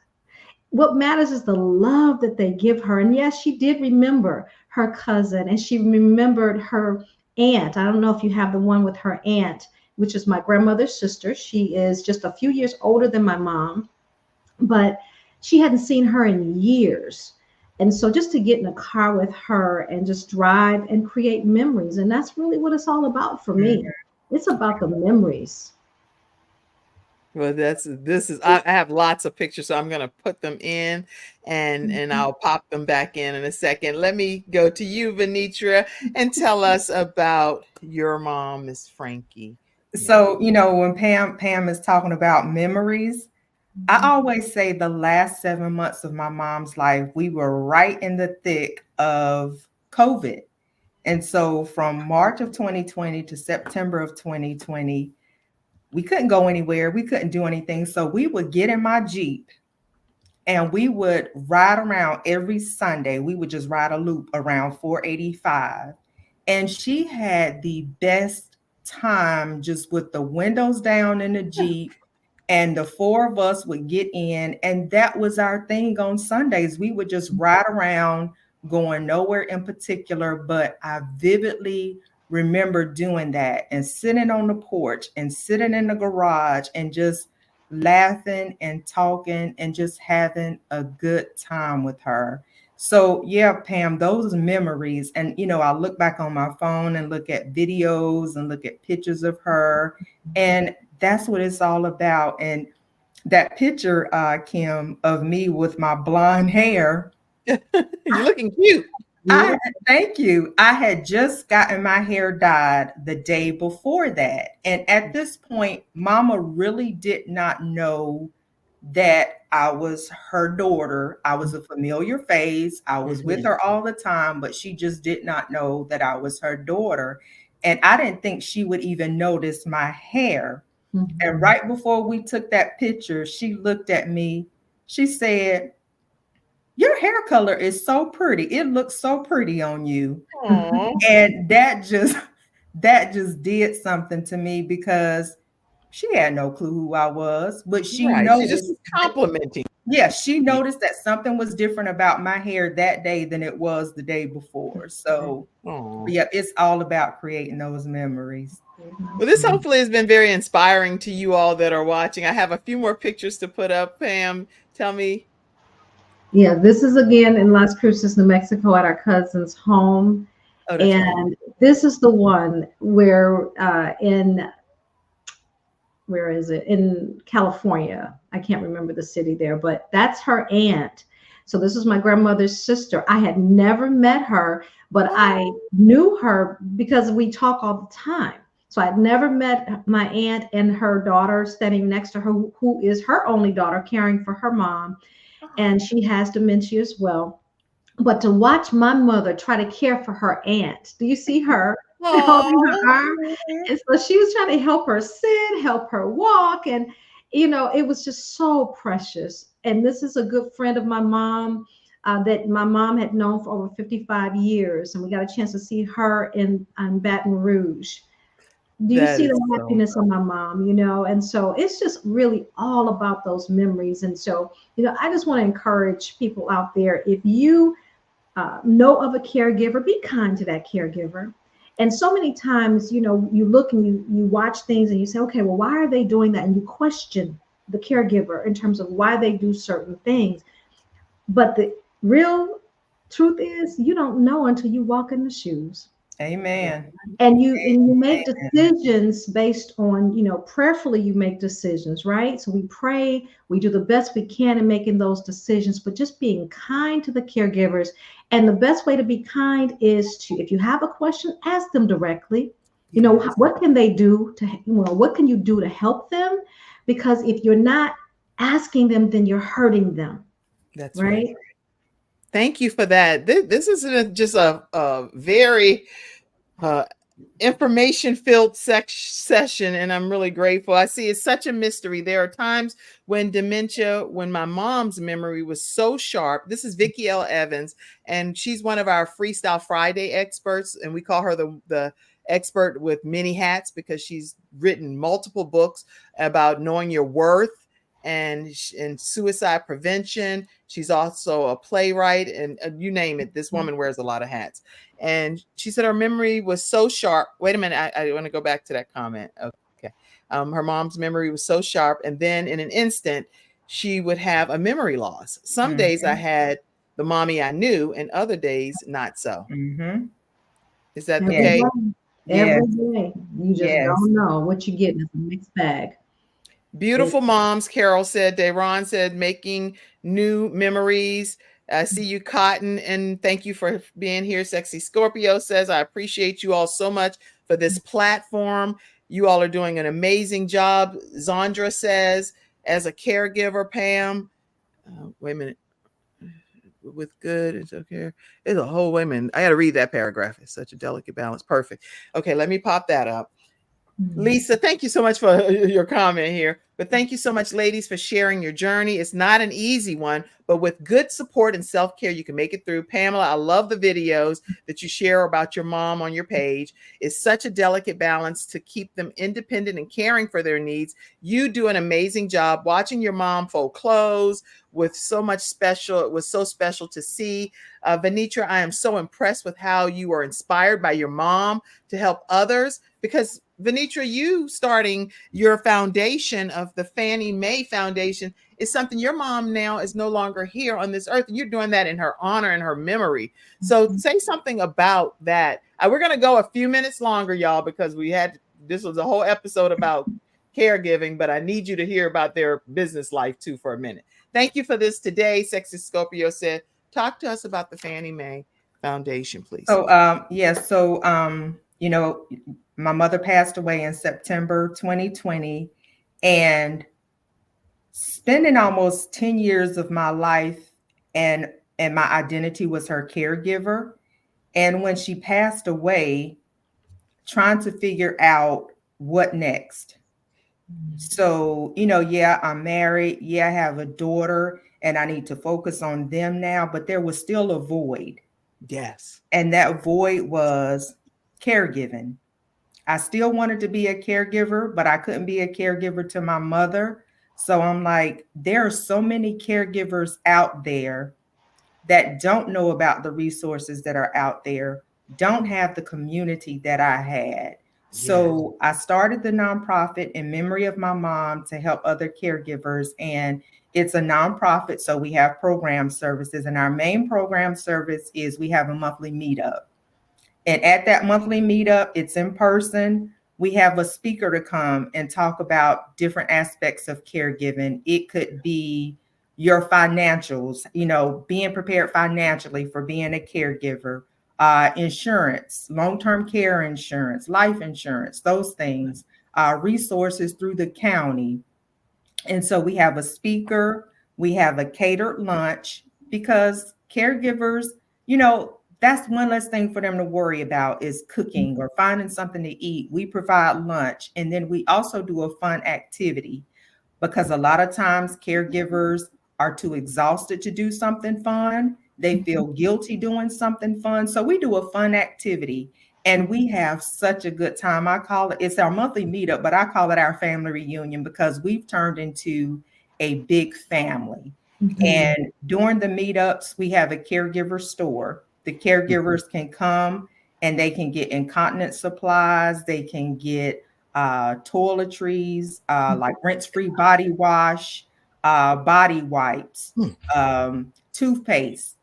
What matters is the love that they give her. And yes, she did remember her cousin, and she remembered her aunt. I don't know if you have the one with her aunt, which is my grandmother's sister. She is just a few years older than my mom, but she hadn't seen her in years. And so just to get in a car with her and just drive and create memories. And that's really what it's all about for me. It's about the memories. Well, I have lots of pictures, so I'm going to put them in and I'll pop them back in a second. Let me go to you, Vernita, and tell us about your mom, Miss Frankie. So, when Pam is talking about memories, I always say the last 7 months of my mom's life, we were right in the thick of COVID. And so from March of 2020 to September of 2020, we couldn't go anywhere. We couldn't do anything. So we would get in my Jeep and we would ride around every Sunday. We would just ride a loop around 485. And she had the best time just with the windows down in the Jeep. And the four of us would get in. And that was our thing on Sundays. We would just ride around, going nowhere in particular. But I vividly remember doing that and sitting on the porch and sitting in the garage and just laughing and talking and just having a good time with her. So yeah, Pam, those memories. And, I look back on my phone and look at videos and look at pictures of her. And that's what it's all about. And that picture, Kim, of me with my blonde hair. You're looking cute. Thank you. I had just gotten my hair dyed the day before that. And at this point, Mama really did not know that I was her daughter. I was a familiar face. I was with her all the time, but she just did not know that I was her daughter. And I didn't think she would even notice my hair. And right before we took that picture, she looked at me. She said, "Your hair color is so pretty. It looks so pretty on you." And that just did something to me because she had no clue who I was, but she noticed. She just was complimenting. Yeah, she noticed that something was different about my hair that day than it was the day before. So yeah, it's all about creating those memories. Well, this hopefully has been very inspiring to you all that are watching. I have a few more pictures to put up. Pam, tell me. Yeah, this is again in Las Cruces, New Mexico, at our cousin's home. And this is the one where where is it? In California. I can't remember the city there, but that's her aunt. So this is my grandmother's sister. I had never met her, but I knew her because we talk all the time. So I'd never met my aunt and her daughter standing next to her, who is her only daughter, caring for her mom. And she has dementia as well. But to watch my mother try to care for her aunt, do you see her holding her arm? And so she was trying to help her sit, help her walk. And it was just so precious. And this is a good friend of my mom, that my mom had known for over 55 years. And we got a chance to see her in Baton Rouge. Do you That see is the so. happiness of my mom, And so it's just really all about those memories. And so, I just want to encourage people out there, if you know of a caregiver, be kind to that caregiver. And so many times, you look and you watch things and you say, okay, well, why are they doing that? And you question the caregiver in terms of why they do certain things. But the real truth is, you don't know until you walk in the shoes. Amen. And you make Amen. decisions based on, prayerfully you make decisions, right? So we pray, we do the best we can in making those decisions, but just being kind to the caregivers. And the best way to be kind is to, if you have a question, ask them directly. Yes. What can they do to, what can you do to help them? Because if you're not asking them, then you're hurting them, That's right. right? Thank you for that. This is just a very information filled session, and I'm really grateful. I see it's such a mystery. There are times when my mom's memory was so sharp. This is Vicki L. Evans, and she's one of our Freestyle Friday experts, and we call her the expert with many hats because she's written multiple books about knowing your worth and suicide prevention. She's also a playwright, and you name it. This woman wears a lot of hats. And she said her memory was so sharp. Wait a minute. I want to go back to that comment. Okay. Her mom's memory was so sharp. And then in an instant, she would have a memory loss. Some days I had the mommy I knew, and other days not so. Is that the Every case? day, Yes. every day. You just Yes. don't know what you're getting. It's a mixed bag. Beautiful moms, Carol said. Deron said, making new memories. I see you, Cotton, and thank you for being here. Sexy Scorpio says, I appreciate you all so much for this platform. You all are doing an amazing job. Zandra says, as a caregiver, Pam, wait a minute. With good, it's okay. It's a whole, wait a minute. I got to read that paragraph. It's such a delicate balance. Perfect. Okay, let me pop that up. Lisa, thank you so much for your comment here. But thank you so much, ladies, for sharing your journey. It's not an easy one, but with good support and self-care, you can make it through. Pamela, I love the videos that you share about your mom on your page. It's such a delicate balance to keep them independent and caring for their needs. You do an amazing job watching your mom fold clothes with so much special. It was so special to see. Vernita, I am so impressed with how you are inspired by your mom to help others, because Vernita, you starting your foundation of the Fannie Mae Foundation is something your mom now is no longer here on this earth, and you're doing that in her honor and her memory. So say something about that. We're going to go a few minutes longer, y'all, because this was a whole episode about caregiving, but I need you to hear about their business life too for a minute. Thank you for this today. Sexy Scorpio said, talk to us about the Fannie Mae Foundation, please. So, yes. So, my mother passed away in September 2020, and spending almost 10 years of my life and my identity was her caregiver. And when she passed away, trying to figure out what next. So, yeah, I'm married. Yeah, I have a daughter, and I need to focus on them now, but there was still a void. Yes. And that void was caregiving. I still wanted to be a caregiver, but I couldn't be a caregiver to my mother. So I'm like, there are so many caregivers out there that don't know about the resources that are out there, don't have the community that I had. So I started the nonprofit in memory of my mom to help other caregivers. And it's a nonprofit. So we have program services, and our main program service is we have a monthly meetup. And at that monthly meetup, it's in person. We have a speaker to come and talk about different aspects of caregiving. It could be your financials, being prepared financially for being a caregiver, insurance, long-term care insurance, life insurance, those things, resources through the county. And so we have a speaker, we have a catered lunch, because caregivers, that's one less thing for them to worry about is cooking or finding something to eat. We provide lunch, and then we also do a fun activity. because a lot of times caregivers are too exhausted to do something fun. They feel guilty doing something fun. So we do a fun activity and we have such a good time. I call it, it's our monthly meetup, but I call it our family reunion because we've turned into a big family. And during the meetups, we have a caregiver store. The caregivers can come and they can get incontinence supplies, they can get toiletries, like rinse-free body wash, body wipes, toothpaste,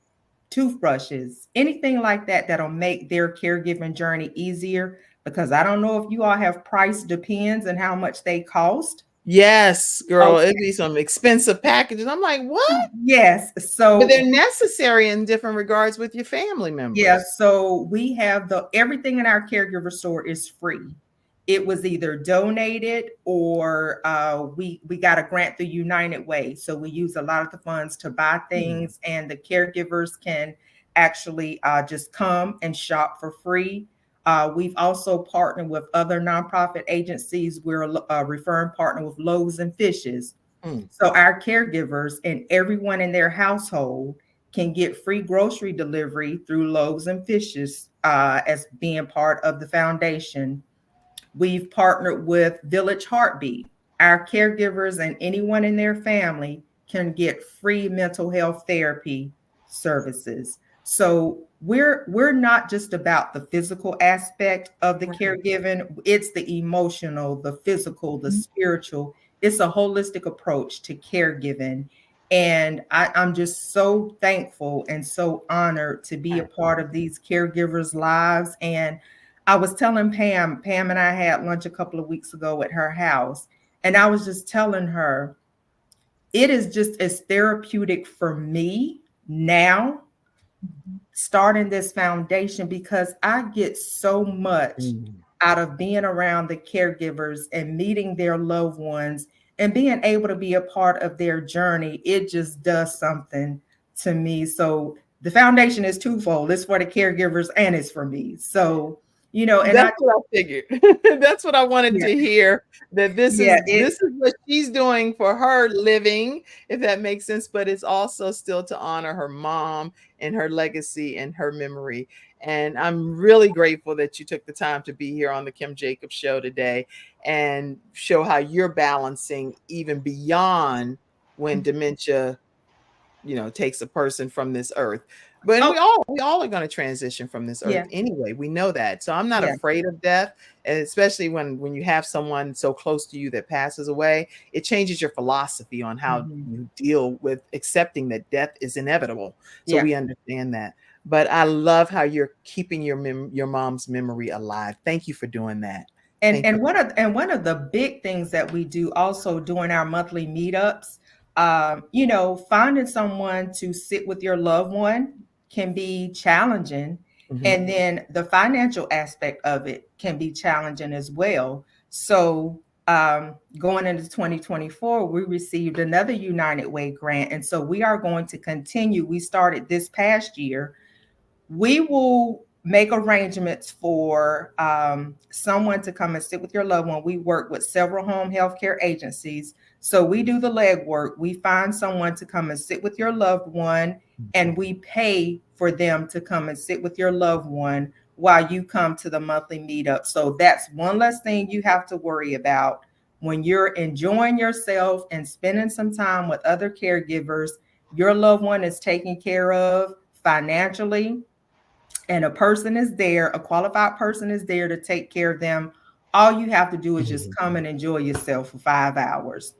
toothbrushes, anything like that that'll make their caregiving journey easier. Because I don't know if you all have price depends and how much they cost. Yes, girl, Okay. it'd be some expensive packages. I'm like, what? Yes. But So they're necessary in different regards with your family yeah, members. so we have everything in our caregiver store is free. It was either donated or we got a grant through United Way. So we use a lot of the funds to buy things, and the caregivers can actually just come and shop for free. We've also partnered with other nonprofit agencies. We're a referring partner with Loaves and Fishes. Mm. So our caregivers and everyone in their household can get free grocery delivery through Loaves and Fishes as being part of the foundation. We've partnered with Village Heartbeat. Our caregivers and anyone in their family can get free mental health therapy services. So we're not just about the physical aspect of the caregiving, it's the emotional, the physical, the spiritual. It's a holistic approach to caregiving. And I'm just so thankful and so honored to be a part of these caregivers' lives. And I was telling Pam and I had lunch a couple of weeks ago at her house, and I was just telling her, it is just as therapeutic for me now starting this foundation because I get so much out of being around the caregivers and meeting their loved ones and being able to be a part of their journey. It just does something to me. So the foundation is twofold. It's for the caregivers and it's for me. So, and That's what I figured. That's what I wanted yeah, to hear, that this yeah, is this is what she's doing for her living, if that makes sense, but it's also still to honor her mom and her legacy and her memory. And I'm really grateful that you took the time to be here on the Kim Jacobs Show today and show how you're balancing even beyond when dementia takes a person from this earth. But and oh, we all are going to transition from this earth yeah, anyway. We know that. So I'm not yeah, afraid of death, and especially when you have someone so close to you that passes away, it changes your philosophy on how you deal with accepting that death is inevitable. So yeah. we understand that. But I love how you're keeping your mom's memory alive. Thank you for doing that. And Thank you. one of the big things that we do also during our monthly meetups, finding someone to sit with your loved one can be challenging, Mhm. and then the financial aspect of it can be challenging as well. So going into 2024, we received another United Way grant, and so we are going to continue. We started this past year. We will make arrangements for someone to come and sit with your loved one. We work with several home health care agencies. So we do the legwork. We find someone to come and sit with your loved one, and we pay for them to come and sit with your loved one while you come to the monthly meetup. So that's one less thing you have to worry about when you're enjoying yourself and spending some time with other caregivers. Your loved one is taken care of financially, and a qualified person is there to take care of them. All you have to do is just come and enjoy yourself for 5 hours.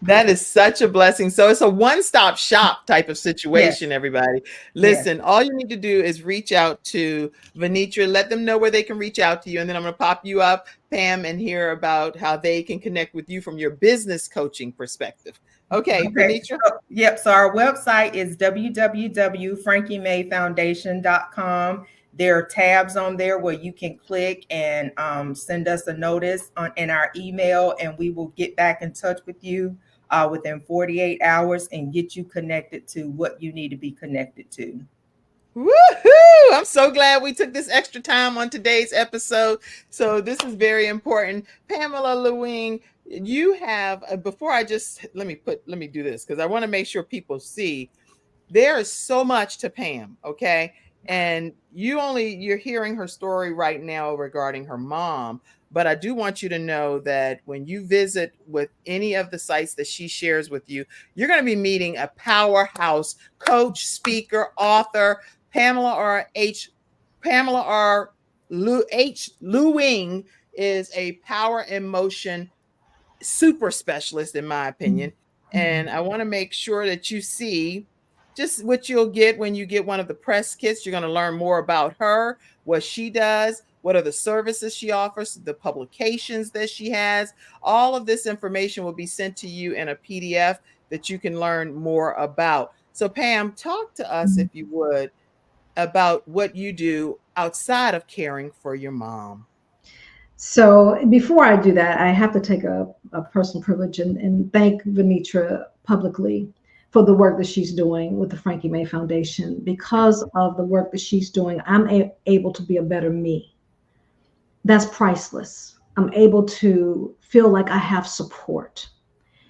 That is such a blessing. So it's a one-stop shop type of Yes, situation, everybody. yes. Listen, all you need to do is reach out to Vernita, let them know where they can reach out to you, and then I'm going to pop you up, Pam, and hear about how they can connect with you from your business coaching perspective. Okay, Okay. Vernita? Yep. So our website is www.frankiemayfoundation.com. There are tabs on there where you can click and send us a notice in our email, and we will get back in touch with you within 48 hours and get you connected to what you need to be connected to. Woohoo! I'm so glad we took this extra time on today's episode. So this is very important. Pamela Lue-Hing, you have before I just let me do this because I want to make sure people see there is so much to Pam, okay? And you're hearing her story right now regarding her mom, but I do want you to know that when you visit with any of the sites that she shares with you, you're going to be meeting a powerhouse coach, speaker, author. Pamela R. Lue-Hing is a power in motion super specialist, in my opinion. And I want to make sure that you see just what you'll get when you get one of the press kits. You're going to learn more about her, what she does, what are the services she offers, the publications that she has. All of this information will be sent to you in a PDF that you can learn more about. So, Pam, talk to us, if you would, about what you do outside of caring for your mom. So before I do that, I have to take a personal privilege and thank Vernita publicly for the work that she's doing with the Frankie May Foundation. Because of the work that she's doing, I'm able to be a better me. That's priceless. I'm able to feel like I have support.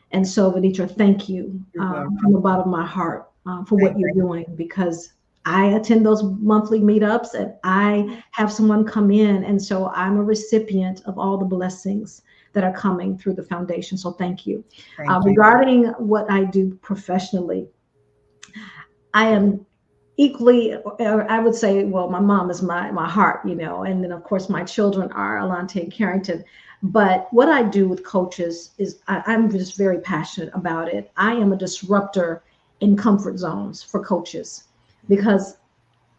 And so, Vernita, thank you from the bottom of my heart for what you're doing, because I attend those monthly meetups and I have someone come in. And so I'm a recipient of all the blessings that are coming through the foundation. So thank you. Regarding what I do professionally, I am equally, I would say, well, my mom is my heart, and then of course my children are Alante and Carrington. But what I do with coaches is I'm just very passionate about it. I am a disruptor in comfort zones for coaches, because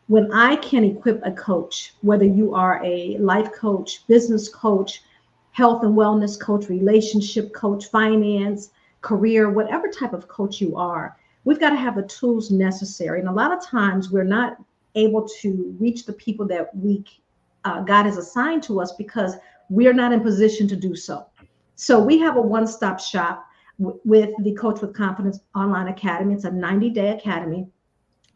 when I can equip a coach, whether you are a life coach, business coach, health and wellness coach, relationship coach, finance, career, whatever type of coach you are, we've got to have the tools necessary. And a lot of times we're not able to reach the people that God has assigned to us because we're not in position to do so. So we have a one-stop shop with the Coach with Confidence Online Academy. It's a 90-day academy.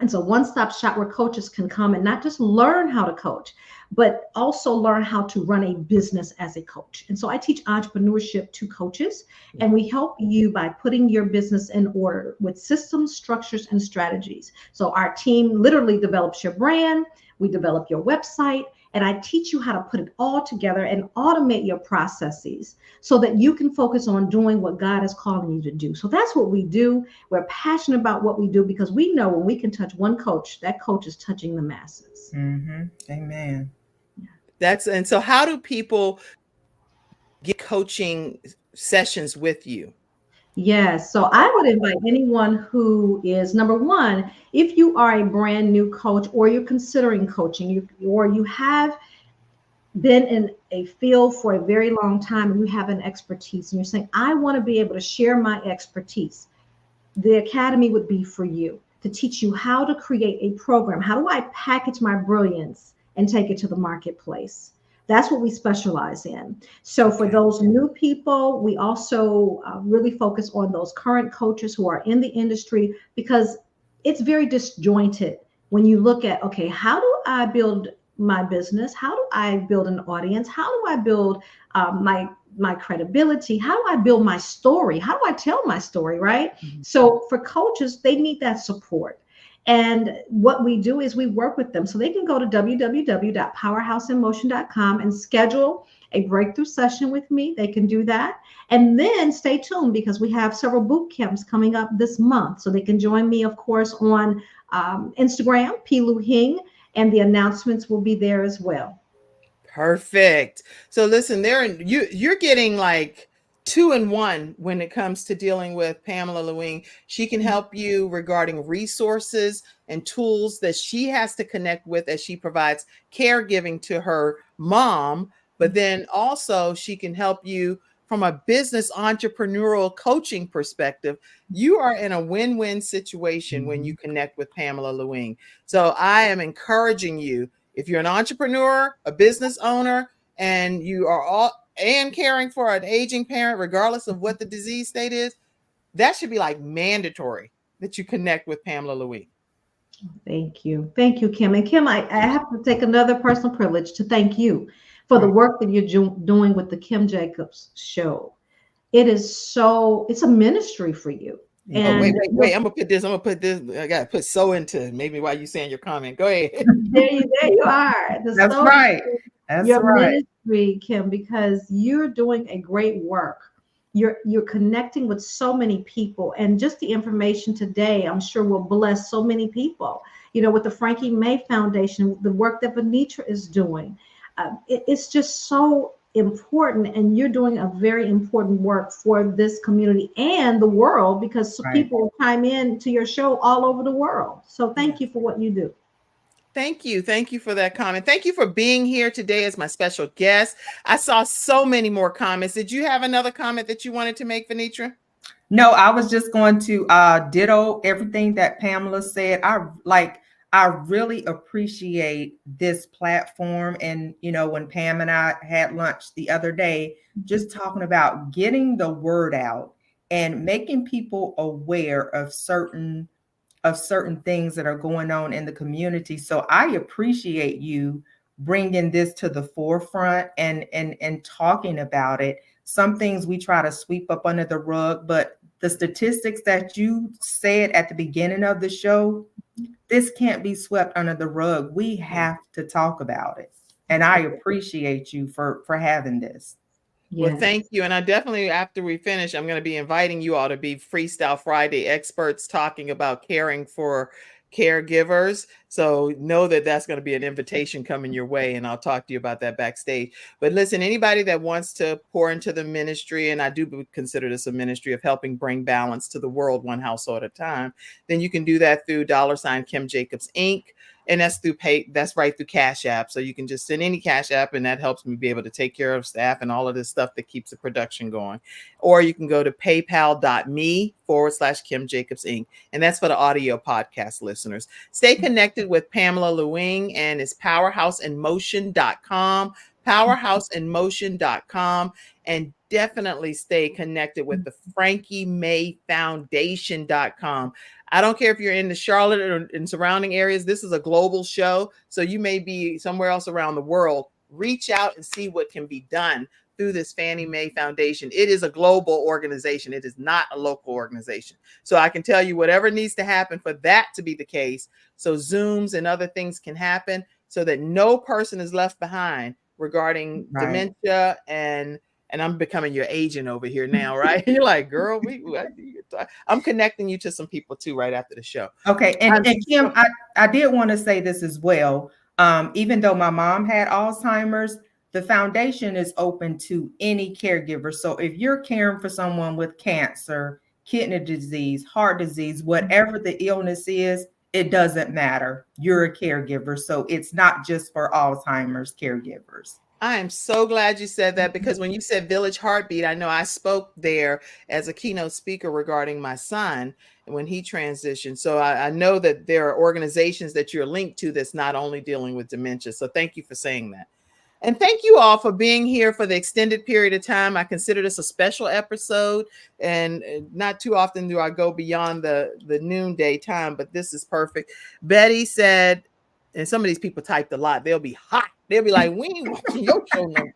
And so one-stop shop where coaches can come and not just learn how to coach, but also learn how to run a business as a coach. And so I teach entrepreneurship to coaches, and we help you by putting your business in order with systems, structures, and strategies. So our team literally develops your brand, we develop your website, and I teach you how to put it all together and automate your processes so that you can focus on doing what God is calling you to do. So that's what we do. We're passionate about what we do because we know when we can touch one coach, that coach is touching the masses. Amen. And so how do people get coaching sessions with you? Yes. So I would invite anyone who is, number one, if you are a brand new coach or you're considering coaching, or you have been in a field for a very long time and you have an expertise and you're saying, I want to be able to share my expertise, the academy would be for you, to teach you how to create a program. How do I package my brilliance and take it to the marketplace? That's what we specialize in. So for those new people, we also really focus on those current coaches who are in the industry, because it's very disjointed when you look at, okay, how do I build my business? How do I build an audience? How do I build my credibility? How do I build my story? How do I tell my story, right? So for coaches, they need that support. And what we do is we work with them. So they can go to www.powerhouseinmotion.com and schedule a breakthrough session with me. They can do that. And then stay tuned, because we have several boot camps coming up this month. So they can join me, of course, on Instagram, Lue-Hing, and the announcements will be there as well. Perfect. So listen, you're getting like 2-in-1 when it comes to dealing with Pamela Lue-Hing. She can help you regarding resources and tools that she has to connect with as she provides caregiving to her mom, but then also she can help you from a business entrepreneurial coaching perspective. You are in a win-win situation when you connect with Pamela Lue-Hing. So I am encouraging you, if you're an entrepreneur, a business owner, and you are caring for an aging parent, regardless of what the disease state is, that should be like mandatory that you connect with Pamela Lue-Hing. Thank you. Thank you, Kim. And Kim, I have to take another personal privilege to thank you for the work that you're doing with the Kim Jacobs show. It's a ministry for you. Oh, And wait. I'm gonna put this. I gotta put so into it. Maybe while you saying your comment. Go ahead. there you are. That's right. That's your right. ministry, Kim, because you're doing a great work. You're connecting with so many people, and just the information today, I'm sure, will bless so many people. You know, with the Frankie May Foundation, the work that Vernita is doing, it's just so important, and you're doing a very important work for this community and the world, because people chime in to your show all over the world. So thank you for what you do. Thank you. Thank you for that comment. Thank you for being here today as my special guest. I saw so many more comments. Did you have another comment that you wanted to make, Vernita? No, I was just going to ditto everything that Pamela said. I really appreciate this platform. And, you know, when Pam and I had lunch the other day, just talking about getting the word out and making people aware of certain things that are going on in the community. So I appreciate you bringing this to the forefront and talking about it. Some things we try to sweep up under the rug, but the statistics that you said at the beginning of the show, this can't be swept under the rug. We have to talk about it. And I appreciate you for having this. Well, thank you. And I definitely, after we finish, I'm going to be inviting you all to be Freestyle Friday experts talking about caring for caregivers. So know that that's going to be an invitation coming your way, and I'll talk to you about that backstage. But listen, anybody that wants to pour into the ministry, and I do consider this a ministry of helping bring balance to the world one household at a time, then you can do that through $ Kim Jacobs Inc. And that's that's right through Cash App. So you can just send any Cash App, and that helps me be able to take care of staff and all of this stuff that keeps the production going. Or you can go to paypal.me/Kim Jacobs Inc. And that's for the audio podcast listeners. Stay connected with Pamela Lue-Hing, and it's powerhouseinmotion.com, powerhouseinmotion.com. And definitely stay connected with the Frankie May Foundation.com. I don't care if you're in the Charlotte or in surrounding areas. This is a global show, so you may be somewhere else around the world. Reach out and see what can be done through this Fannie Mae Foundation. It is a global organization. It is not a local organization. So I can tell you whatever needs to happen for that to be the case, so Zooms and other things can happen, so that no person is left behind regarding dementia. And I'm becoming your agent over here now, right? You're like, girl, I'm connecting you to some people too right after the show. Okay. And Kim, I did want to say this as well. Even though my mom had Alzheimer's, the foundation is open to any caregiver. So if you're caring for someone with cancer, kidney disease, heart disease, whatever the illness is, it doesn't matter. You're a caregiver. So it's not just for Alzheimer's caregivers. I am so glad you said that, because when you said Village Heartbeat, I know I spoke there as a keynote speaker regarding my son when he transitioned. So I know that there are organizations that you're linked to that's not only dealing with dementia. So thank you for saying that. And thank you all for being here for the extended period of time. I consider this a special episode, and not too often do I go beyond the noonday time, but this is perfect. Betty said, and some of these people typed a lot, they'll be hot. They'll be like, we ain't watching your show no more.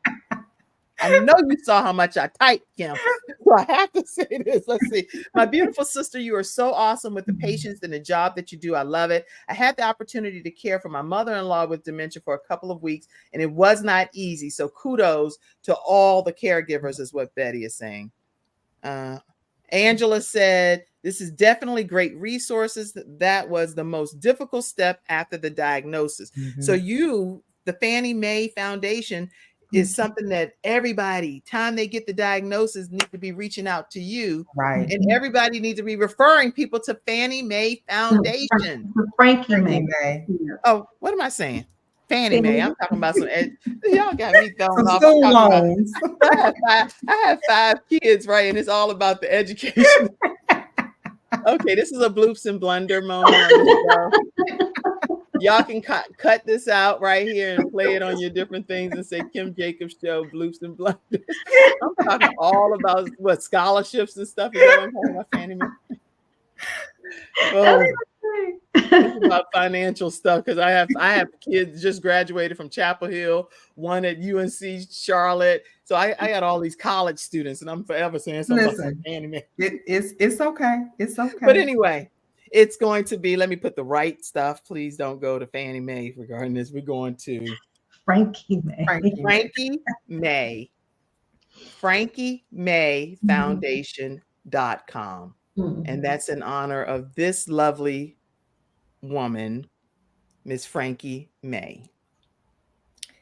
I know you saw how much I typed, Kim. So I have to say this. Let's see. My beautiful sister, you are so awesome with the patients and the job that you do. I love it. I had the opportunity to care for my mother-in-law with dementia for a couple of weeks, and it was not easy. So kudos to all the caregivers is what Betty is saying. Angela said, this is definitely great resources. That was the most difficult step after the diagnosis. Mm-hmm. So the Fannie Mae Foundation is something that everybody, time they get the diagnosis, need to be reaching out to you. Right. And everybody needs to be referring people to Fannie Mae Foundation. Frankie May. Oh, what am I saying? Fannie Mae. I'm talking about some. Y'all got me thrown off. I have 5 kids, right? And it's all about the education. Okay, this is a bloops and blunder moment. Y'all can cut this out right here and play it on your different things and say Kim Jacobs Show, bloops and blunders. I'm talking all about what scholarships and stuff. Is that what I'm talking about, Fannie Mae? Oh. It's about financial stuff because I have kids just graduated from Chapel Hill, one at UNC Charlotte. So I got all these college students, and I'm forever saying something about Fannie Mae. It's okay. It's okay. But anyway, it's going to be. Let me put the right stuff. Please don't go to Fannie Mae regarding this. We're going to Frankie May. Frankie May. Frankie May Foundation.com. And that's in honor of this lovely woman, Miss Frankie May.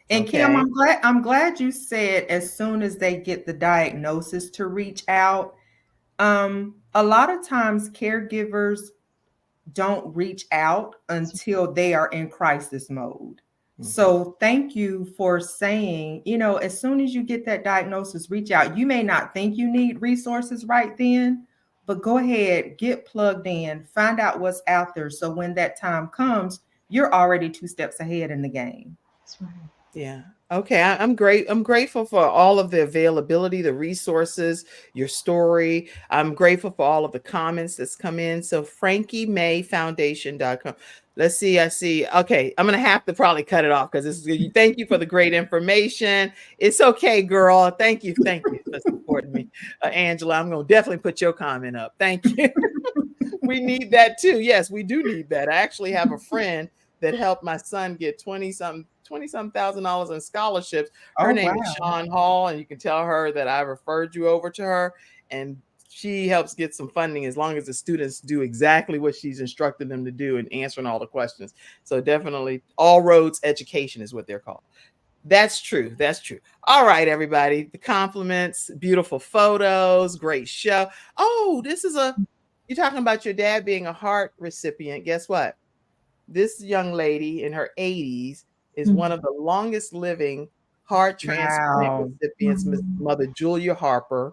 And Kim, I'm glad you said as soon as they get the diagnosis to reach out. A lot of times caregivers don't reach out until they are in crisis mode. So thank you for saying, as soon as you get that diagnosis, reach out. You may not think you need resources right then, but go ahead, get plugged in, find out what's out there. So when that time comes, you're already 2 steps ahead in the game. That's right. Yeah. Okay. I'm great. I'm grateful for all of the availability, the resources, your story. I'm grateful for all of the comments that's come in. So FrankieMayFoundation.com. Let's see. I see. Okay. I'm going to have to probably cut it off because thank you for the great information. It's okay, girl. Thank you. Thank you for supporting me. Angela, I'm going to definitely put your comment up. Thank you. We need that too. Yes, we do need that. I actually have a friend that helped my son get $20,000 in scholarships. Her name is Sean Hall, and you can tell her that I referred you over to her, and she helps get some funding as long as the students do exactly what she's instructed them to do and answering all the questions. So definitely all roads education is what they're called. That's true. That's true. All right, everybody. The compliments, beautiful photos, great show. Oh, you're talking about your dad being a heart recipient. Guess what? This young lady in her 80s is one of the longest living heart transplant recipients, Miss Mother Julia Harper.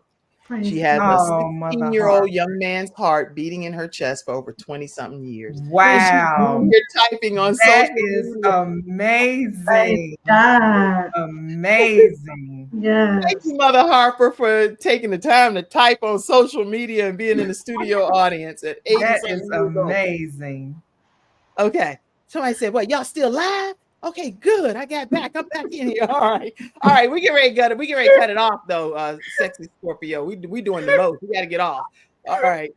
She has a 16-year-old young man's heart beating in her chest for over 20-something years. Wow. You're typing on social media. That is amazing. Amazing. Yes. Thank you, Mother Harper, for taking the time to type on social media and being in the studio audience at 80. That is amazing. Okay. Somebody said, "What? Y'all still live?" Okay, good. I got back. I'm back in here. All right. We get ready to cut it. We get ready to cut it off, though. Sexy Scorpio. We doing the most. We got to get off. All right,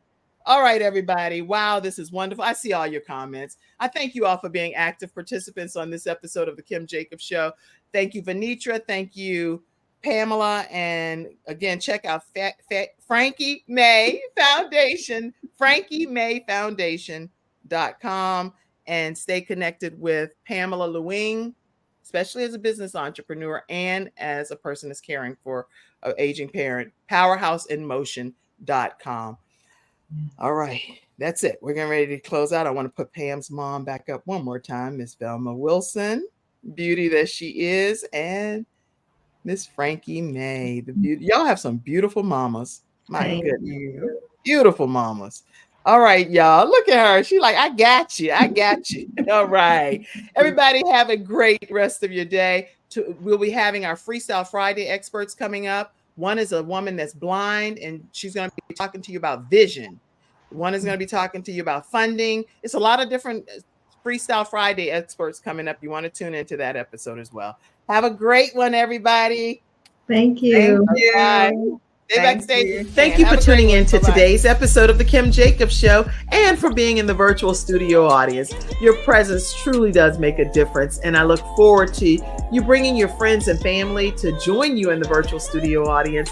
everybody. Wow, this is wonderful. I see all your comments. I thank you all for being active participants on this episode of the Kim Jacobs Show. Thank you, Vernita. Thank you, Pamela. And again, check out Frankie May Foundation, FrankieMayFoundation.com. And stay connected with Pamela Lue-Hing, especially as a business entrepreneur and as a person that's caring for an aging parent. PowerhouseInMotion.com. All right, that's it. We're getting ready to close out. I want to put Pam's mom back up one more time, Miss Velma Wilson, beauty that she is, and Miss Frankie May, the beauty. Y'all have some beautiful mamas. My goodness, beautiful mamas. All right, y'all. Look at her. She like, I got you. All right. Everybody have a great rest of your day. We'll be having our Freestyle Friday experts coming up. One is a woman that's blind, and she's going to be talking to you about vision. One is going to be talking to you about funding. It's a lot of different Freestyle Friday experts coming up. You want to tune into that episode as well. Have a great one, everybody. Thank you. Bye. Thank you for tuning in to today's episode of the Kim Jacobs Show and for being in the virtual studio audience. Your presence truly does make a difference, and I look forward to you bringing your friends and family to join you in the virtual studio audience